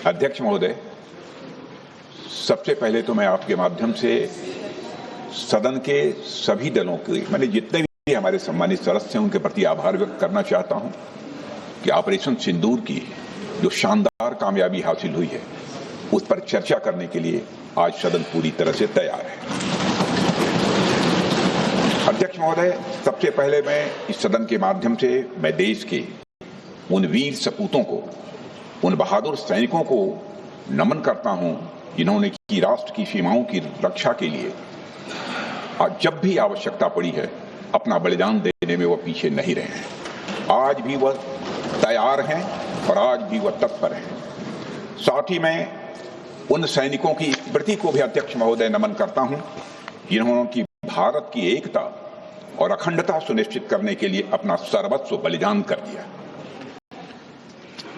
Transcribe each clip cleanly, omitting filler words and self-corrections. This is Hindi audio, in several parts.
अध्यक्ष महोदय, सबसे पहले तो मैं आपके माध्यम से सदन के सभी दलों के मैंने जितने भी हमारे सम्मानित सदस्य हैं उनके प्रति आभार व्यक्त करना चाहता हूं कि ऑपरेशन सिंदूर की जो शानदार कामयाबी हासिल हुई है उस पर चर्चा करने के लिए आज सदन पूरी तरह से तैयार है। अध्यक्ष महोदय, सबसे पहले मैं इस सदन के माध्यम से मैं देश के उन वीर सपूतों को, उन बहादुर सैनिकों को नमन करता हूं जिन्होंने की राष्ट्र की सीमाओं की रक्षा के लिए जब भी आवश्यकता पड़ी है अपना बलिदान देने में वह पीछे नहीं रहे हैं। आज भी वह तैयार हैं और आज भी वह तत्पर हैं। साथ ही मैं उन सैनिकों की स्मृति को भी अध्यक्ष महोदय नमन करता हूं जिन्होंने की भारत की एकता और अखंडता सुनिश्चित करने के लिए अपना सर्वस्व बलिदान कर दिया।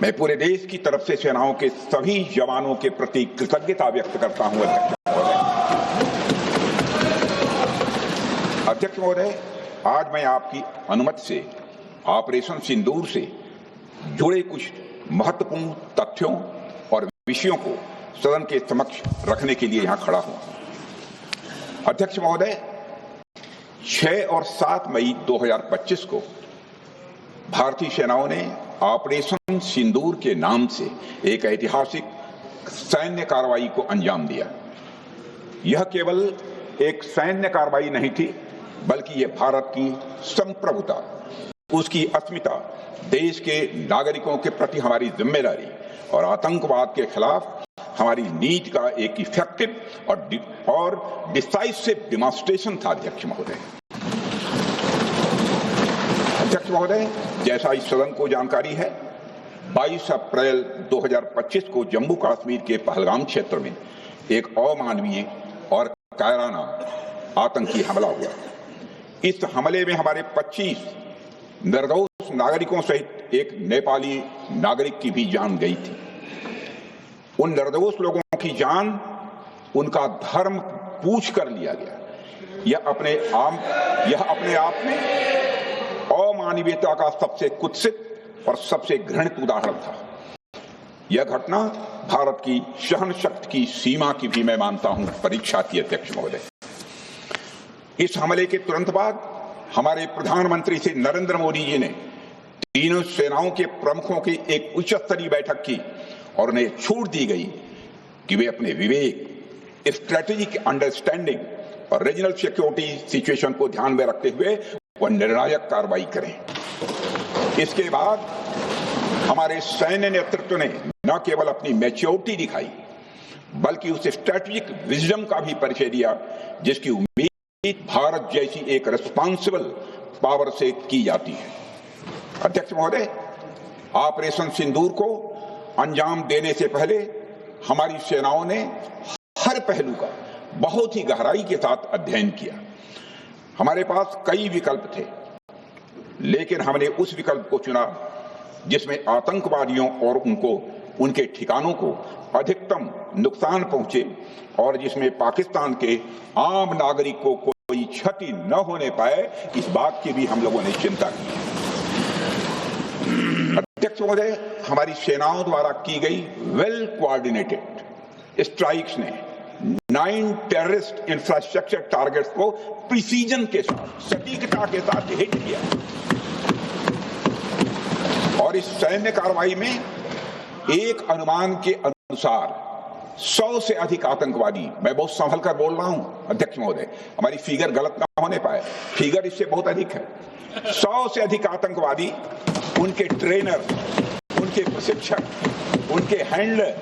मैं पूरे देश की तरफ से सेनाओं के सभी जवानों के प्रति कृतज्ञता व्यक्त करता हूं। अध्यक्ष महोदय, आज मैं आपकी अनुमति से ऑपरेशन सिंदूर से जुड़े कुछ महत्वपूर्ण तथ्यों और विषयों को सदन के समक्ष रखने के लिए यहां खड़ा हूं। अध्यक्ष महोदय, 6 और 7 मई 2025 को भारतीय सेनाओं ने ऑपरेशन सिंदूर के नाम से एक ऐतिहासिक सैन्य कार्रवाई को अंजाम दिया। यह केवल एक सैन्य कार्रवाई नहीं थी, बल्कि यह भारत की संप्रभुता, उसकी अस्मिता, देश के नागरिकों के प्रति हमारी जिम्मेदारी और आतंकवाद के खिलाफ हमारी नीति का एक इफेक्टिव और डिसाइसिव डेमोन्स्ट्रेशन था। अध्यक्ष महोदय, जैसा इस सदन को जानकारी है, 22 अप्रैल 2025 को जम्मू कश्मीर के पहलगाम क्षेत्र में एक अमानवीय और कायराना आतंकी हमला हुआ। इस हमले में हमारे 25 निर्दोष नागरिकों सहित एक नेपाली नागरिक की भी जान गई थी। उन निर्दोष लोगों की जान उनका धर्म पूछ कर लिया गया। यह अपने आप में अमानवीयता का सबसे कुत्सित और सबसे घृणित उदाहरण था। यह घटना भारत की सहन शक्ति की सीमा की भी मैं मानता हूं परीक्षा की। अध्यक्ष महोदय, इस हमले के तुरंत बाद हमारे प्रधानमंत्री श्री नरेंद्र मोदी जी ने तीनों सेनाओं के प्रमुखों की एक उच्च स्तरीय बैठक की और उन्हें छूट दी गई कि वे अपने विवेक, स्ट्रेटेजिक अंडरस्टैंडिंग और रीजनल सिक्योरिटी सिचुएशन को ध्यान में रखते हुए वह निर्णायक कार्रवाई करें। इसके बाद हमारे सैन्य नेतृत्व ने न केवल अपनी मैच्योरिटी दिखाई, बल्कि उस स्ट्रेटेजिक विजडम का भी परिचय दिया जिसकी उम्मीद भारत जैसी एक रिस्पॉन्सिबल पावर से की जाती है। अध्यक्ष महोदय, ऑपरेशन सिंदूर को अंजाम देने से पहले हमारी सेनाओं ने हर पहलू का बहुत ही गहराई के साथ अध्ययन किया। हमारे पास कई विकल्प थे, लेकिन हमने उस विकल्प को चुना जिसमें आतंकवादियों और उनके ठिकानों को अधिकतम नुकसान पहुंचे और जिसमें पाकिस्तान के आम नागरिक को कोई क्षति न होने पाए, इस बात की भी हम लोगों ने चिंता की। अध्यक्ष महोदय, हमारी सेनाओं द्वारा की गई वेल कोऑर्डिनेटेड स्ट्राइक्स ने 9 टेररिस्ट इंफ्रास्ट्रक्चर टारगेट्स को प्रिसीजन के साथ, सटीकता के साथ हिट किया और इस सैन्य कार्रवाई में एक अनुमान के अनुसार 100 से अधिक आतंकवादी, मैं बहुत संभल कर बोल रहा हूं अध्यक्ष महोदय, हमारी फिगर गलत ना होने पाए, फिगर इससे बहुत अधिक है। 100 से अधिक आतंकवादी, उनके ट्रेनर, उनके प्रशिक्षक, उनके हैंडलर,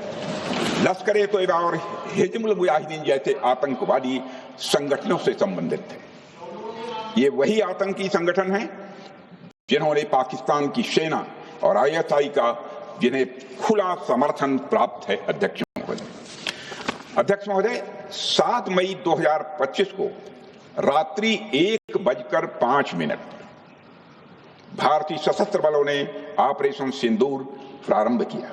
लश्कर-ए-तोयबा और हिजबुल मुजाहिदीन जैसे आतंकवादी संगठनों से संबंधित थे। ये वही आतंकी संगठन हैं जिन्होंने पाकिस्तान की सेना और ISI का जिन्हें खुला समर्थन प्राप्त है। अध्यक्ष महोदय, 7 मई 2025 को रात्रि 1:05 भारतीय सशस्त्र बलों ने ऑपरेशन सिंदूर प्रारंभ किया,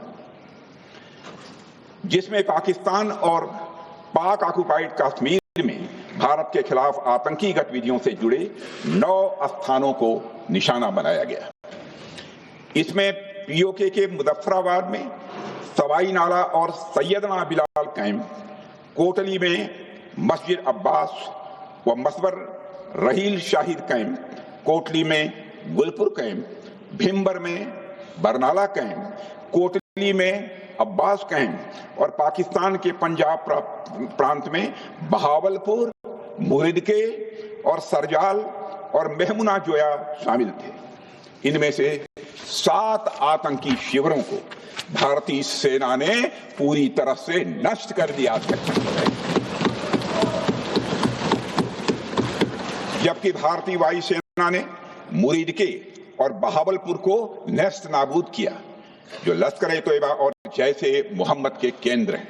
जिसमें पाकिस्तान और पाक ऑक्युपाइड कश्मीर में भारत के खिलाफ आतंकी गतिविधियों से जुड़े 9 स्थानों को निशाना बनाया गया। इसमें पीओके के मुजफ्फराबाद में, सवाई नाला और सैयदना बिलाल कैंप, कोटली में मस्जिद अब्बास व मसबर रहील शाहिद कैंप, कोटली में गुलपुर कैंप, भिम्बर में बरनाला कैंप, कोटली में अब्बास कैंप और पाकिस्तान के पंजाब प्रांत में बहावलपुर, मुरिदके और सरजाल और मेहमुना जोया शामिल थे। इनमें से 7 आतंकी शिविरों को भारतीय सेना ने पूरी तरह से नष्ट कर दिया, जबकि भारतीय वायुसेना ने मुरिदके और बहावलपुर को नेस्त नाबूद किया, जो लश्कर-ए-तोयबा और जैसे मोहम्मद के केंद्र हैं।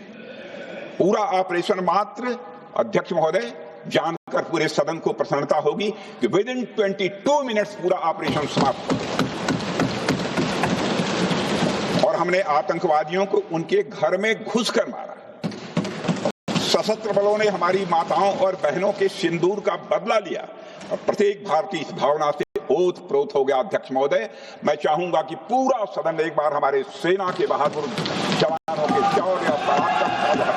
पूरा ऑपरेशन मात्र, अध्यक्ष महोदय, जानकर पूरे सदन को प्रसन्नता होगी कि विद इन 22 मिनट्स पूरा ऑपरेशन समाप्त और हमने आतंकवादियों को उनके घर में घुसकर मारा। सशस्त्र बलों ने हमारी माताओं और बहनों के सिंदूर का बदला लिया और प्रत्येक भारतीय इस भावना से ओत-प्रोत हो गया। अध्यक्ष महोदय, मैं चाहूंगा कि पूरा सदन एक बार हमारे सेना के बहादुर जवानों के शौर्य और पराक्रम का।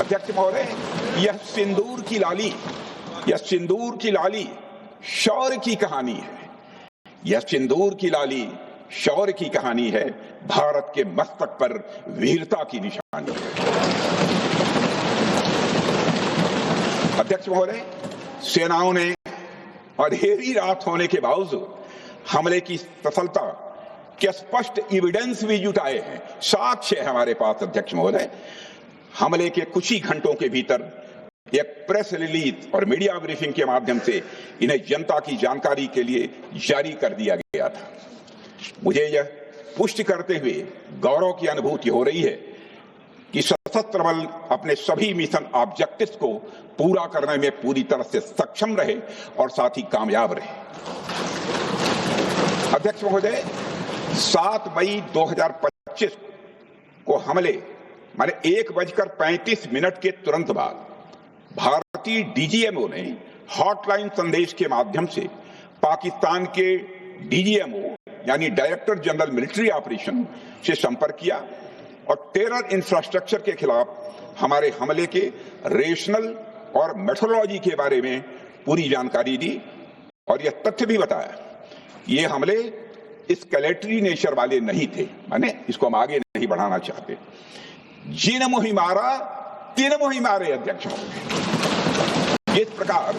अध्यक्ष महोदय, यह सिंदूर की लाली शौर्य की कहानी है। यह सिंदूर की लाली शौर्य की कहानी है, भारत के मस्तक पर वीरता की निशानी है। अध्यक्ष महोदय, सेनाओं ने अंधेरी रात होने के बावजूद हमले की सफलता के स्पष्ट एविडेंस भी जुटाए हैं, साक्ष्य है हमारे पास। अध्यक्ष महोदय, हमले के कुछ ही घंटों के भीतर एक प्रेस रिलीज और मीडिया ब्रीफिंग के माध्यम से इन्हें जनता की जानकारी के लिए जारी कर दिया गया था। मुझे यह पुष्टि करते हुए गौरव की अनुभूति हो रही है कि सशस्त्र बल अपने सभी मिशन ऑब्जेक्टिव्स को पूरा करने में पूरी तरह से सक्षम रहे और साथ ही कामयाब रहे। अध्यक्ष महोदय, 7 मई 2025 को हमले माने 1:35 के तुरंत बाद भारतीय डीजीएमओ ने हॉटलाइन संदेश के माध्यम से पाकिस्तान के डीजीएमओ यानी डायरेक्टर जनरल मिलिट्री ऑपरेशन से संपर्क किया और टेरर इंफ्रास्ट्रक्चर के खिलाफ हमारे हमले के रेशनल और मेथोडोलॉजी के बारे में पूरी जानकारी दी और यह तथ्य भी बताया ये हमले एस्केलेटरी नेचर वाले नहीं थे, माने इसको हम आगे नहीं बढ़ाना चाहते। जिन मोहि मारा तीन मोहि मारे। अध्यक्ष महोदय, जिस प्रकार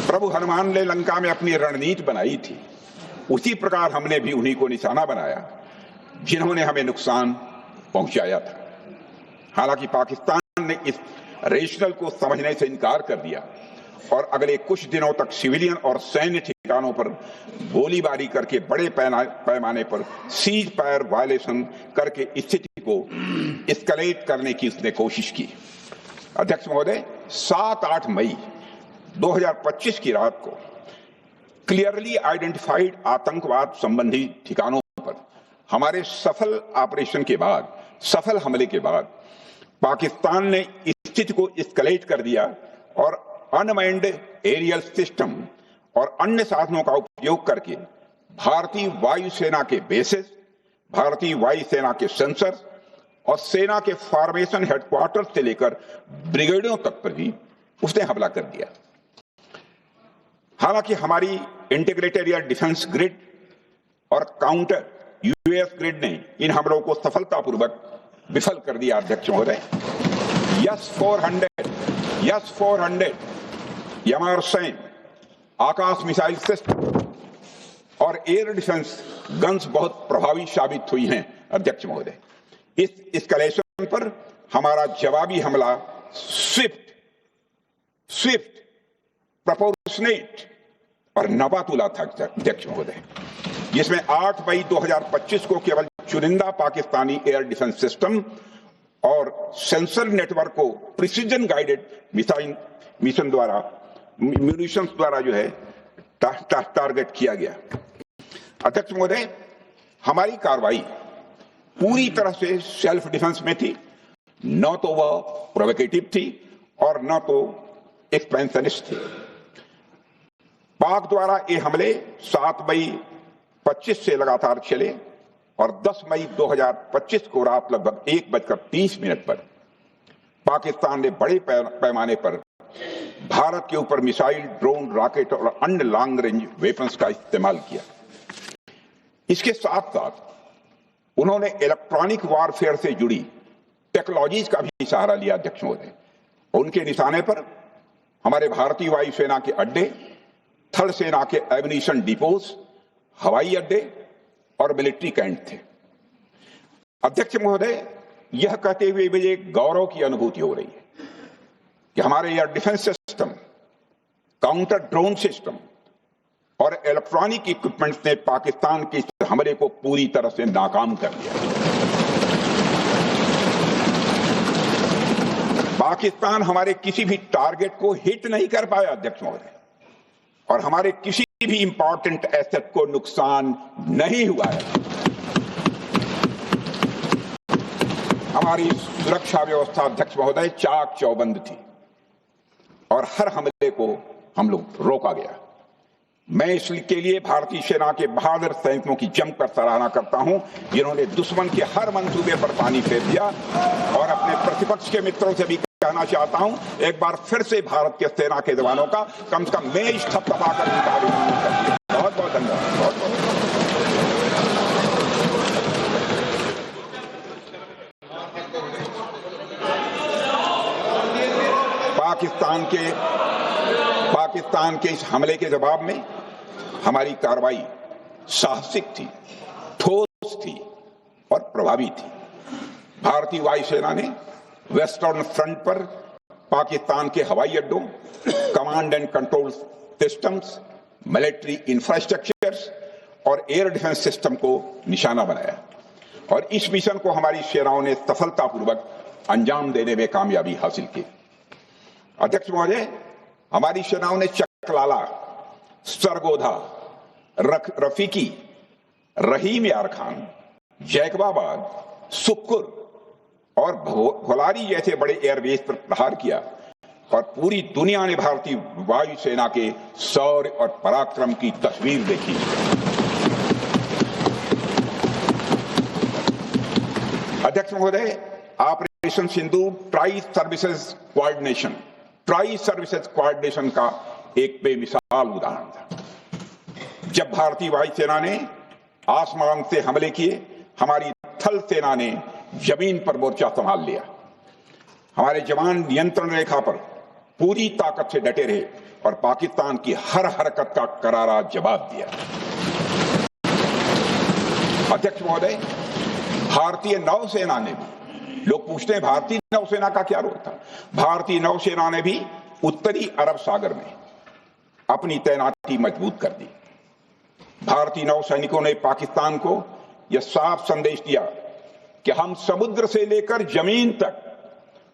प्रभु हनुमान ने लंका में अपनी रणनीति बनाई थी, उसी प्रकार हमने भी उन्हीं को निशाना बनाया जिन्होंने हमें नुकसान पहुंचाया था। हालांकि पाकिस्तान ने इस रेशनल को समझने से इनकार कर दिया और अगले कुछ दिनों तक सिविलियन और सैन्य ठिकानों पर गोलीबारी करके बड़े पैमाने पर सीज फायर वायलेशन करके स्थिति को एस्केलेट करने की उसने कोशिश की। अध्यक्ष महोदय, 7-8 मई 2025 की रात को क्लियरली आइडेंटिफाइड आतंकवाद संबंधी ठिकानों पर हमारे सफल ऑपरेशन के बाद, सफल हमले के बाद पाकिस्तान ने स्थिति को एस्केलेट कर दिया और अनमैन्ड एरियल सिस्टम और अन्य साधनों का उपयोग करके भारतीय वायुसेना के बेसेस, भारतीय वायुसेना के सेंसर और सेना के फॉर्मेशन हेडक्वार्टर से लेकर ब्रिगेडों तक पर भी उसने हमला कर दिया। हालांकि हमारी इंटीग्रेटेड एयर डिफेंस ग्रिड और काउंटर यूएस ग्रिड ने इन हमलों को सफलतापूर्वक विफल कर दिया। अध्यक्ष महोदय, S-400 यमारसैन आकाश मिसाइल सिस्टम और एयर डिफेंस गन्स बहुत प्रभावी साबित हुई हैं। अध्यक्ष महोदय, इस एस्केलेशन पर हमारा जवाबी हमला स्विफ्ट, प्रोपोर्शनेट और नपातुला था। अध्यक्ष महोदय, जिसमें 8 मई 2025 को केवल चुनिंदा पाकिस्तानी एयर डिफेंस सिस्टम और सेंसर नेटवर्क को प्रिसीजन गाइडेड मिशन द्वारा म्यूनिशंस द्वारा जो है टारगेट किया गया। अध्यक्ष महोदय, हमारी कार्रवाई पूरी तरह से सेल्फ डिफेंस में थी, न तो वह प्रोवोकेटिव थी और न तो एक्सपेंशनिस्ट थी। पाक द्वारा ये हमले 7 मई 25 से लगातार चले और 10 मई 2025 को रात लगभग 1:30 पर पाकिस्तान ने बड़े पैमाने पर भारत के ऊपर मिसाइल, ड्रोन, रॉकेट और अन्य लॉन्ग रेंज वेपन्स का इस्तेमाल किया। इसके साथ साथ उन्होंने इलेक्ट्रॉनिक वॉरफेयर से जुड़ी टेक्नोलॉजीज का भी सहारा लिया। अध्यक्ष महोदय, उनके निशाने पर हमारे भारतीय वायुसेना के अड्डे, थल सेना के एमिनिशन डिपोज, हवाई अड्डे और मिलिट्री कैंट थे। अध्यक्ष महोदय, यह कहते हुए मुझे एक गौरव की अनुभूति हो रही है कि हमारे air defence system, counter drone system और इलेक्ट्रॉनिक इक्विपमेंट्स ने पाकिस्तान के इस हमले को पूरी तरह से नाकाम कर दिया। पाकिस्तान हमारे किसी भी टारगेट को हिट नहीं कर पाया अध्यक्ष महोदय, और हमारे किसी भी इंपॉर्टेंट एसेट को नुकसान नहीं हुआ है। हमारी सुरक्षा व्यवस्था अध्यक्ष महोदय चाक चौबंद थी और हर हमले को हम लोग रोका गया। मैं इसके लिए भारतीय सेना के बहादुर सैनिकों की जमकर सराहना करता हूं, जिन्होंने दुश्मन के हर मंसूबे पर पानी फेर दिया। और अपने प्रतिपक्ष के मित्रों से भी कहना चाहता हूं, एक बार फिर से भारत के सेना के जवानों का कम से कम मेज थपथपाकर उनका अभिनंदन करिए। बहुत बहुत धन्यवाद। बहुत बहुत पाकिस्तान के इस हमले के जवाब में हमारी कार्रवाई साहसिक थी, ठोस थी और प्रभावी थी। भारतीय वायुसेना ने वेस्टर्न फ्रंट पर पाकिस्तान के हवाई अड्डों, command and control systems, military infrastructures और एयर डिफेंस सिस्टम को निशाना बनाया और इस मिशन को हमारी सेनाओं ने सफलतापूर्वक अंजाम देने में कामयाबी हासिल की। अध्यक्ष महोदय, हमारी सेनाओं ने चकलाला, सरगोधा, रफीकी, रहीम यार खान, जैकबाबाद, सुक्कुर और भोलारी जैसे बड़े एयरबेस पर प्रहार किया और पूरी दुनिया ने भारतीय वायुसेना के शौर्य और पराक्रम की तस्वीर देखी। अध्यक्ष महोदय, ऑपरेशन सिंदूर ट्राई सर्विसेज कोऑर्डिनेशन का एक बेमिसाल उदाहरण था। जब भारतीय वायुसेना ने आसमान से हमले किए, हमारी थल सेना ने जमीन पर मोर्चा संभाल लिया। हमारे जवान नियंत्रण रेखा पर पूरी ताकत से डटे रहे और पाकिस्तान की हर हरकत का करारा जवाब दिया। अध्यक्ष महोदय, भारतीय नौसेना ने भी, लोग पूछते हैं भारतीय नौसेना का क्या रोल था, भारतीय नौसेना ने भी उत्तरी अरब सागर में अपनी तैनाती मजबूत कर दी। भारतीय नौसैनिकों ने पाकिस्तान को यह साफ संदेश दिया कि हम समुद्र से लेकर जमीन तक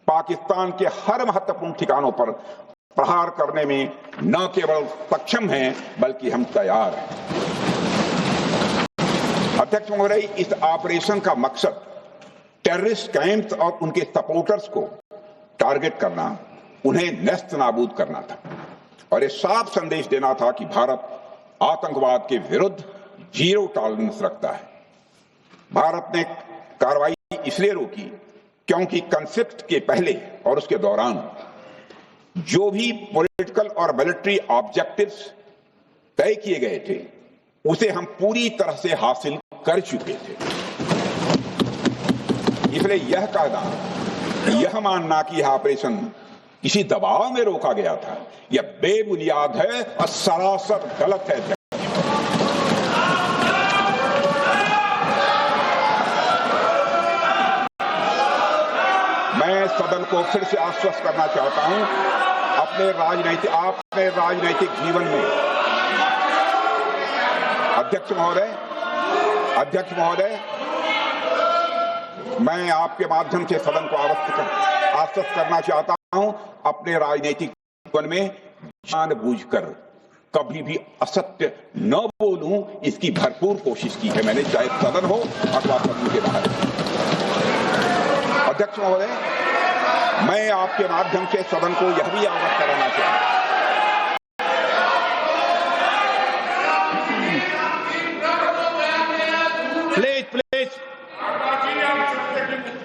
पाकिस्तान के हर महत्वपूर्ण ठिकानों पर प्रहार करने में न केवल सक्षम हैं बल्कि हम तैयार हैं। अध्यक्ष महोदय, इस ऑपरेशन का मकसद टेररिस्ट कैंप्स और उनके सपोर्टर्स को टारगेट करना, उन्हें नेस्त नाबूद करना था और यह साफ संदेश देना था कि भारत आतंकवाद के विरुद्ध जीरो टॉलरेंस रखता है। भारत ने कार्रवाई इसलिए रोकी क्योंकि कॉन्फ्लिक्ट के पहले और उसके दौरान जो भी पॉलिटिकल और मिलिट्री ऑब्जेक्टिव्स तय किए गए थे उसे हम पूरी तरह से हासिल कर चुके थे। इसलिए यह कहना, यह मानना कि यह ऑपरेशन किसी दबाव में रोका गया था, यह बेबुनियाद है और सरासर गलत है। मैं सदन को फिर से आश्वस्त करना चाहता हूं, अपने राजनीतिक जीवन में अध्यक्ष महोदय, मैं आपके माध्यम से सदन को आश्वस्त करना चाहता हूं, अपने राजनीतिक जीवन में जानबूझकर कभी भी असत्य न बोलूं, इसकी भरपूर कोशिश की है मैंने, चाहे सदन हो अथवा सदन के बाहर। अध्यक्ष महोदय, मैं आपके माध्यम से सदन को यह भी अवगत कराना चाहता हूं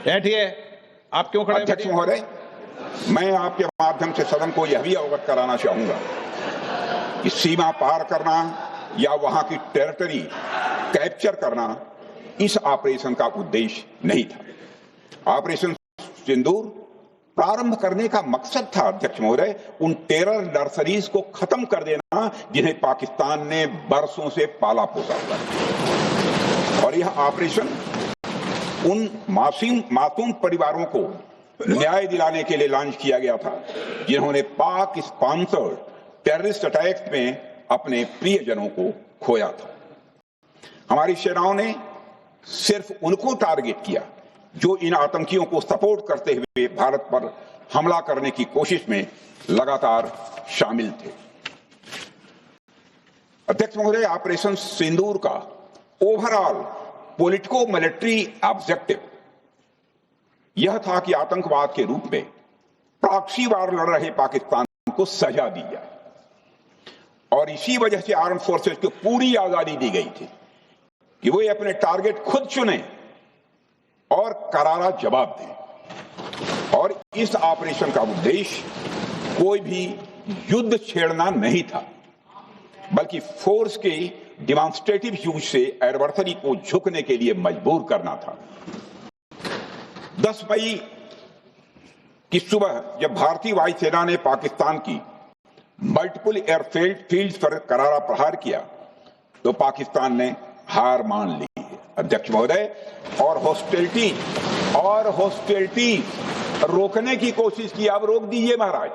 बैठिए। आप क्यों खड़े? अध्यक्ष महोदय, मैं आपके माध्यम से सदन को यह भी अवगत कराना चाहूंगा कि सीमा पार करना या वहां की टेरिटरी कैप्चर करना इस ऑपरेशन का उद्देश्य नहीं था। ऑपरेशन सिंदूर प्रारंभ करने का मकसद था अध्यक्ष महोदय उन टेरर नर्सरीज को खत्म कर देना जिन्हें पाकिस्तान ने बरसों से पाला पोसा था। और यह ऑपरेशन उन मासूम परिवारों को न्याय दिलाने के लिए लॉन्च किया गया था जिन्होंने पाक स्पॉन्सर्ड टेररिस्ट अटैक्स में अपने प्रियजनों को खोया था। हमारी सेनाओं ने सिर्फ उनको टारगेट किया जो इन आतंकियों को सपोर्ट करते हुए भारत पर हमला करने की कोशिश में लगातार शामिल थे। अध्यक्ष महोदय, ऑपरेशन सिंदूर का ओवरऑल पॉलिटिको मिलिट्री ऑब्जेक्टिव यह था कि आतंकवाद के रूप में प्रॉक्सी वार लड़ रहे पाकिस्तान को सजा दी जाए और इसी वजह से आर्म फोर्सेस को पूरी आजादी दी गई थी कि वो अपने टारगेट खुद चुने और करारा जवाब दें। और इस ऑपरेशन का उद्देश्य कोई भी युद्ध छेड़ना नहीं था बल्कि फोर्स के डिमॉन्स्ट्रेटिव यूज से एडवर्सरी को झुकने के लिए मजबूर करना था। 10 मई की सुबह जब भारतीय वायुसेना ने पाकिस्तान की मल्टीपल एयरफील्ड पर करारा प्रहार किया तो पाकिस्तान ने हार मान ली अध्यक्ष महोदय और हॉस्टिलिटी रोकने की कोशिश की। अब रोक दीजिए महाराज।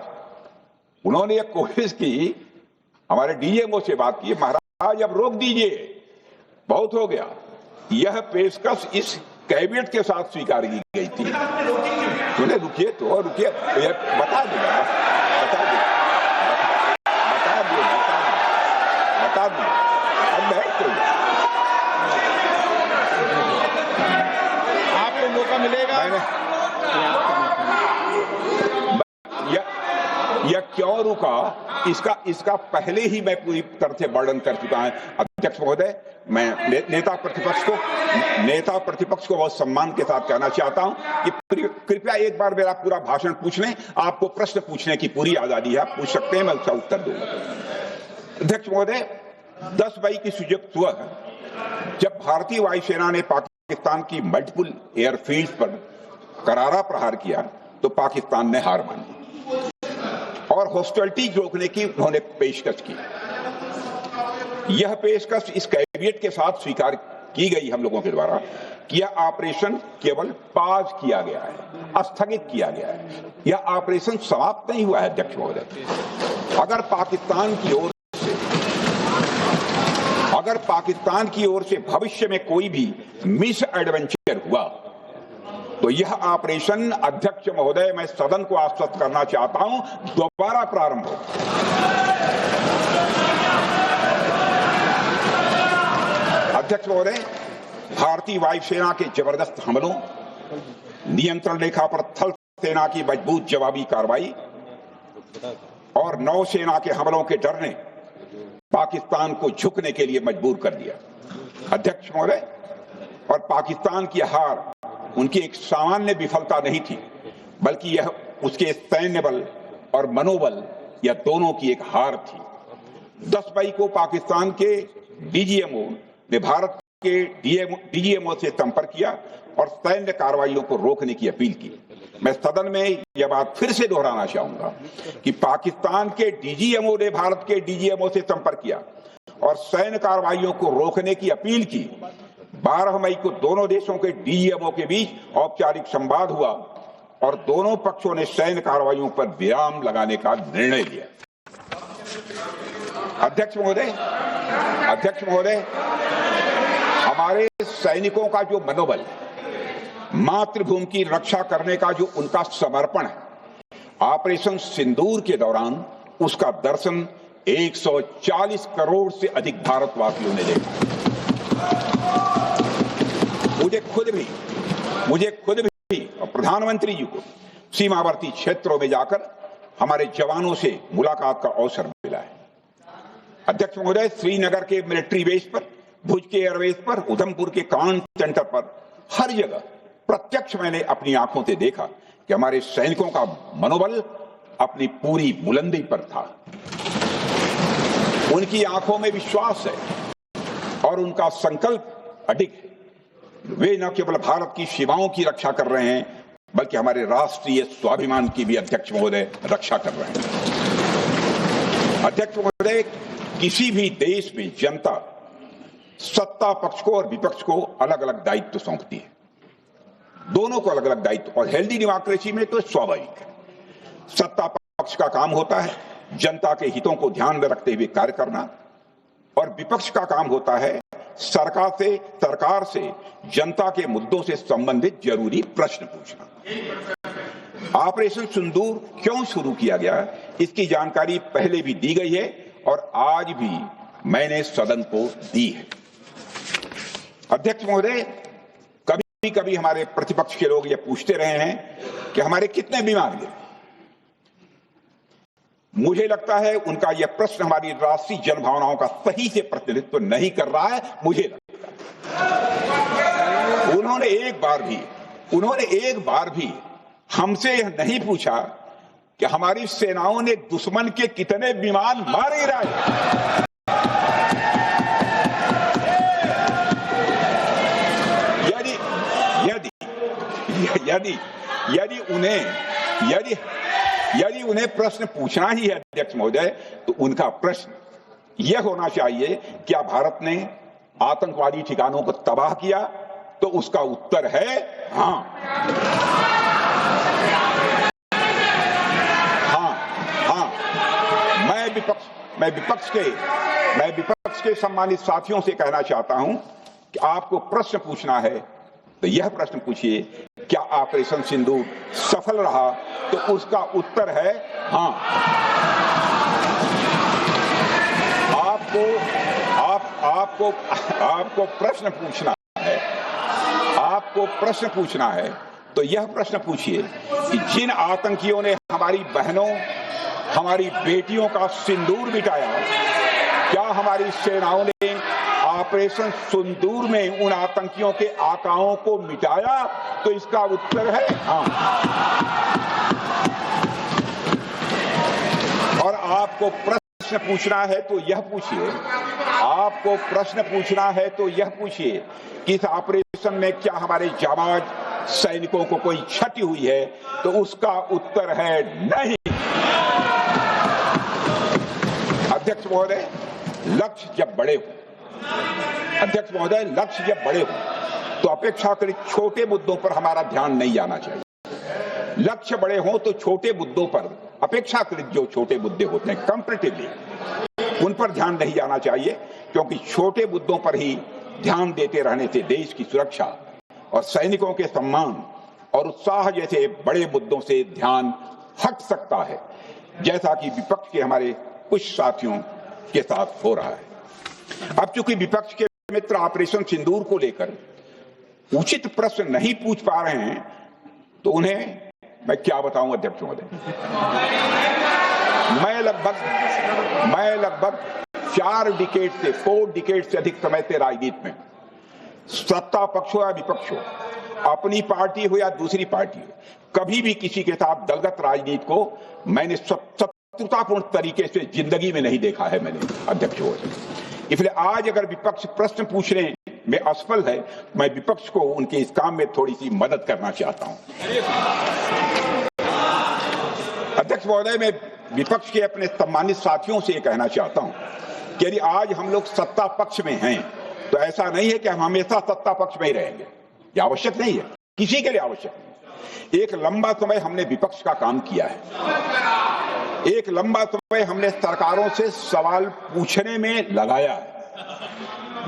उन्होंने एक कोशिश की, हमारे डीएमओ से बात की, महाराज अब रोक दीजिए, बहुत हो गया। यह पेशकश इस कैबिनेट के साथ स्वीकार की गई थी। सुने, रुकिए तो रुकिए, बता दूंगा अब बैठ तो आपको मौका मिलेगा। यह क्यों रुका इसका पहले ही मैं पूरी तरह से वर्णन कर चुका है अध्यक्ष महोदय। मैं नेता प्रतिपक्ष को बहुत सम्मान के साथ कहना चाहता हूं कि कृपया एक बार मेरा पूरा भाषण पूछ लें। आपको प्रश्न पूछने की पूरी आजादी है, आप पूछ सकते हैं, मैं उसका उत्तर दूंगा। अध्यक्ष महोदय, 10 मई की सुबह जब भारतीय वायुसेना ने पाकिस्तान की मल्टीपल एयरफील्ड पर करारा प्रहार किया तो पाकिस्तान ने हार मान ली और हॉस्टिलिटी रोकने की उन्होंने पेशकश की। यह पेशकश इस कैबिनेट के साथ स्वीकार की गई हम लोगों के द्वारा कि यह ऑपरेशन केवल पाज किया गया है, स्थगित किया गया है। यह ऑपरेशन समाप्त नहीं हुआ है अध्यक्ष महोदय। अगर पाकिस्तान की ओर से भविष्य में कोई भी मिस एडवेंचर हुआ तो यह ऑपरेशन अध्यक्ष महोदय, मैं सदन को आश्वस्त करना चाहता हूं, दोबारा प्रारंभ हो। अध्यक्ष महोदय, भारतीय वायुसेना के जबरदस्त हमलों, नियंत्रण रेखा पर थल सेना की मजबूत जवाबी कार्रवाई और नौसेना के हमलों के डर ने पाकिस्तान को झुकने के लिए मजबूर कर दिया अध्यक्ष महोदय। और पाकिस्तान की हार उनकी एक सामान्य विफलता नहीं थी बल्कि यह उसके सैन्य बल और मनोबल या दोनों की एक हार थी। 10 मई को पाकिस्तान के डीजीएमओ ने भारत के डीजीएमओ से संपर्क किया और सैन्य कार्रवाइयों को रोकने की अपील की। मैं सदन में यह बात फिर से दोहराना चाहूंगा कि पाकिस्तान के डीजीएमओ ने भारत के डीजीएमओ से संपर्क किया और सैन्य कार्रवाइयों को रोकने की अपील की। 12 मई को दोनों देशों के डीजीएमओ के बीच औपचारिक संवाद हुआ और दोनों पक्षों ने सैन्य कार्रवाइयों पर विराम लगाने का निर्णय लिया। अध्यक्ष महोदय, हमारे सैनिकों का जो मनोबल, मातृभूमि की रक्षा करने का जो उनका समर्पण है, ऑपरेशन सिंदूर के दौरान उसका दर्शन 140 करोड़ से अधिक भारतवासियों ने देखा। मुझे खुद भी और प्रधानमंत्री जी को सीमावर्ती क्षेत्रों में जाकर हमारे जवानों से मुलाकात का अवसर मिला है। अध्यक्ष महोदय, श्रीनगर के मिलिट्री बेस पर, भुज के एयरबेस पर, उधमपुर के कमांड सेंटर पर, हर जगह प्रत्यक्ष मैंने अपनी आंखों से देखा कि हमारे सैनिकों का मनोबल अपनी पूरी बुलंदी पर था। उनकी आंखों में विश्वास है और उनका संकल्प अडिग है। वे न केवल भारत की सीमाओं की रक्षा कर रहे हैं, बल्कि हमारे राष्ट्रीय स्वाभिमान की भी अध्यक्ष महोदय रक्षा कर रहे हैं। अध्यक्ष महोदय, किसी भी देश में जनता सत्ता पक्ष को और विपक्ष को अलग अलग दायित्व सौंपती है, दोनों को अलग अलग दायित्व, और हेल्दी डेमोक्रेसी में तो स्वाभाविक है। सत्ता पक्ष का काम होता है जनता के हितों को ध्यान में रखते हुए कार्य करना, और विपक्ष का काम होता है सरकार से जनता के मुद्दों से संबंधित जरूरी प्रश्न पूछना। ऑपरेशन सिंदूर क्यों शुरू किया गया, इसकी जानकारी पहले भी दी गई है और आज भी मैंने सदन को दी है। अध्यक्ष महोदय, कभी कभी हमारे प्रतिपक्ष के लोग ये पूछते रहे हैं कि हमारे कितने बीमार गिरे। मुझे लगता है उनका यह प्रश्न हमारी राष्ट्रीय जनभावनाओं का सही से प्रतिनिधित्व नहीं कर रहा है। मुझे लगता है उन्होंने एक बार भी हमसे यह नहीं पूछा कि हमारी सेनाओं ने दुश्मन के कितने विमान मार गिराए। यदि उन्हें प्रश्न पूछना ही है अध्यक्ष महोदय, तो उनका प्रश्न यह होना चाहिए, क्या भारत ने आतंकवादी ठिकानों को तबाह किया? तो उसका उत्तर है हाँ। मैं विपक्ष के सम्मानित साथियों से कहना चाहता हूं कि आपको प्रश्न पूछना है तो यह प्रश्न पूछिए, क्या ऑपरेशन सिंदूर सफल रहा? तो उसका उत्तर है हाँ। आपको प्रश्न पूछना है तो यह प्रश्न पूछिए कि जिन आतंकियों ने हमारी बहनों, हमारी बेटियों का सिंदूर मिटाया, क्या हमारी सेनाओं ने ऑपरेशन सिंदूर में उन आतंकियों के आकाओं को मिटाया? तो इसका उत्तर है हाँ। और आपको प्रश्न पूछना है तो यह पूछिए कि इस ऑपरेशन में क्या हमारे जाबाज सैनिकों को कोई क्षति हुई है? तो उसका उत्तर है नहीं। अध्यक्ष महोदय, लक्ष्य जब बड़े हो तो अपेक्षाकृत छोटे मुद्दों पर हमारा ध्यान नहीं जाना चाहिए। लक्ष्य बड़े हो तो छोटे मुद्दों पर, अपेक्षाकृत जो छोटे मुद्दे होते हैं कंपैरेटिवली, उन पर ध्यान नहीं जाना चाहिए, क्योंकि छोटे मुद्दों पर ही ध्यान देते रहने से देश की सुरक्षा और सैनिकों के सम्मान और उत्साह जैसे बड़े मुद्दों से ध्यान हट सकता है, जैसा कि विपक्ष के हमारे कुछ साथियों के साथ हो रहा है। अब चूंकि विपक्ष के मित्र ऑपरेशन सिंदूर को लेकर उचित प्रश्न नहीं पूछ पा रहे हैं, तो उन्हें मैं क्या बताऊं अध्यक्ष महोदय। मैं लगभग 4 डिकेड से अधिक समय से राजनीति में, सत्ता पक्ष हो या विपक्ष हो, अपनी पार्टी हो या दूसरी पार्टी हो, कभी भी किसी के साथ दलगत राजनीति को मैंने शत्रुतापूर्ण तरीके से जिंदगी में नहीं देखा है मैंने अध्यक्ष महोदय। इसलिए आज अगर विपक्ष प्रश्न पूछने में असफल है, मैं विपक्ष को उनके इस काम में थोड़ी सी मदद करना चाहता हूं। अध्यक्ष महोदय, मैं विपक्ष के अपने सम्मानित साथियों से कहना चाहता हूं कि यदि आज हम लोग सत्ता पक्ष में हैं, तो ऐसा नहीं है कि हम हमेशा सत्ता पक्ष में ही रहेंगे। यह आवश्यक नहीं है, किसी के लिए आवश्यक नहीं। एक लंबा समय हमने विपक्ष का काम किया है, एक लंबा समय हमने सरकारों से सवाल पूछने में लगाया है।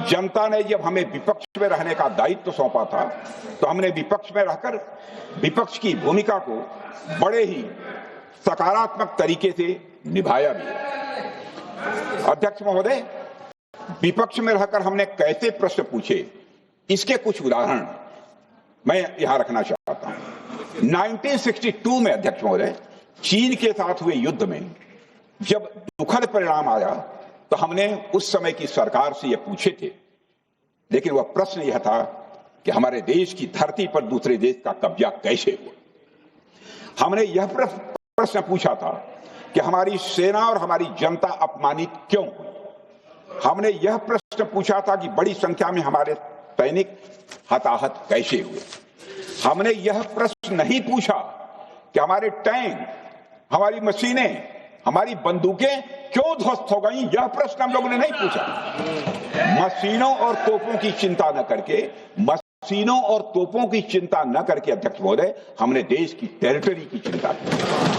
जनता ने जब हमें विपक्ष में रहने का दायित्व सौंपा था, तो हमने विपक्ष में रहकर विपक्ष की भूमिका को बड़े ही सकारात्मक तरीके से निभाया भी है। अध्यक्ष महोदय, विपक्ष में रहकर हमने कैसे प्रश्न पूछे, इसके कुछ उदाहरण मैं यहां रखना चाहता हूं। 1962 में अध्यक्ष महोदय, चीन के साथ हुए युद्ध में जब दुखद परिणाम आया, तो हमने उस समय की सरकार से यह पूछे थे, लेकिन वह प्रश्न यह था कि हमारे देश की धरती पर दूसरे देश का कब्जा कैसे हुआ। हमने यह प्रश्न पूछा था कि हमारी सेना और हमारी जनता अपमानित क्यों हुई। हमने यह प्रश्न पूछा था कि बड़ी संख्या में हमारे सैनिक हताहत कैसे हुए। हमने यह प्रश्न नहीं पूछा कि हमारे टैंक, हमारी मशीनें, हमारी बंदूकें क्यों ध्वस्त हो गई। यह प्रश्न हम लोगों ने नहीं पूछा। मशीनों और तोपों की चिंता न करके, मशीनों और तोपों की चिंता न करके अध्यक्ष महोदय, हमने देश की टेरिटरी की चिंता की।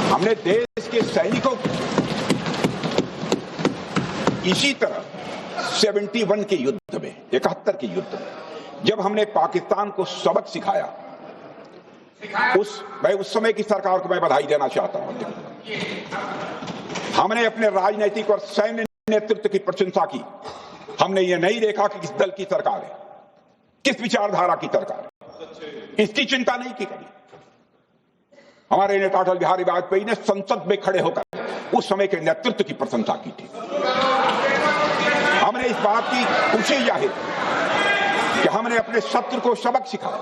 हमने देश के सैनिकों की। इसी तरह 71 के युद्ध में, 71 के युद्ध में जब हमने पाकिस्तान को सबक सिखाया, मैं उस समय की सरकार को मैं बधाई देना चाहता हूं। हमने अपने राजनीतिक और सैन्य नेतृत्व की प्रशंसा की। हमने ये नहीं देखा कि किस दल की सरकार है, किस विचारधारा की सरकार है, इसकी चिंता नहीं की कभी। हमारे नेता अटल बिहारी वाजपेयी ने संसद में खड़े होकर उस समय के नेतृत्व की प्रशंसा की थी। हमने इस बात की खुशी जाहिर कि हमने अपने शत्रु को सबक सिखाया।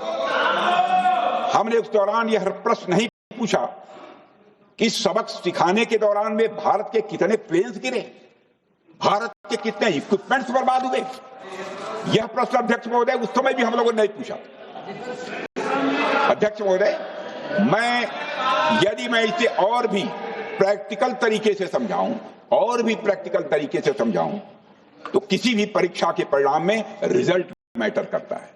हमने उस दौरान यह प्रश्न नहीं पूछा कि सबक सिखाने के दौरान में भारत के कितने प्लेन्स गिरे, भारत के कितने इक्विपमेंट्स बर्बाद हुए। यह प्रश्न अध्यक्ष महोदय उस समय भी हम लोगों ने नहीं पूछा। अध्यक्ष महोदय, यदि मैं इसे और भी प्रैक्टिकल तरीके से समझाऊं, तो किसी भी परीक्षा के परिणाम में रिजल्ट मैटर करता है।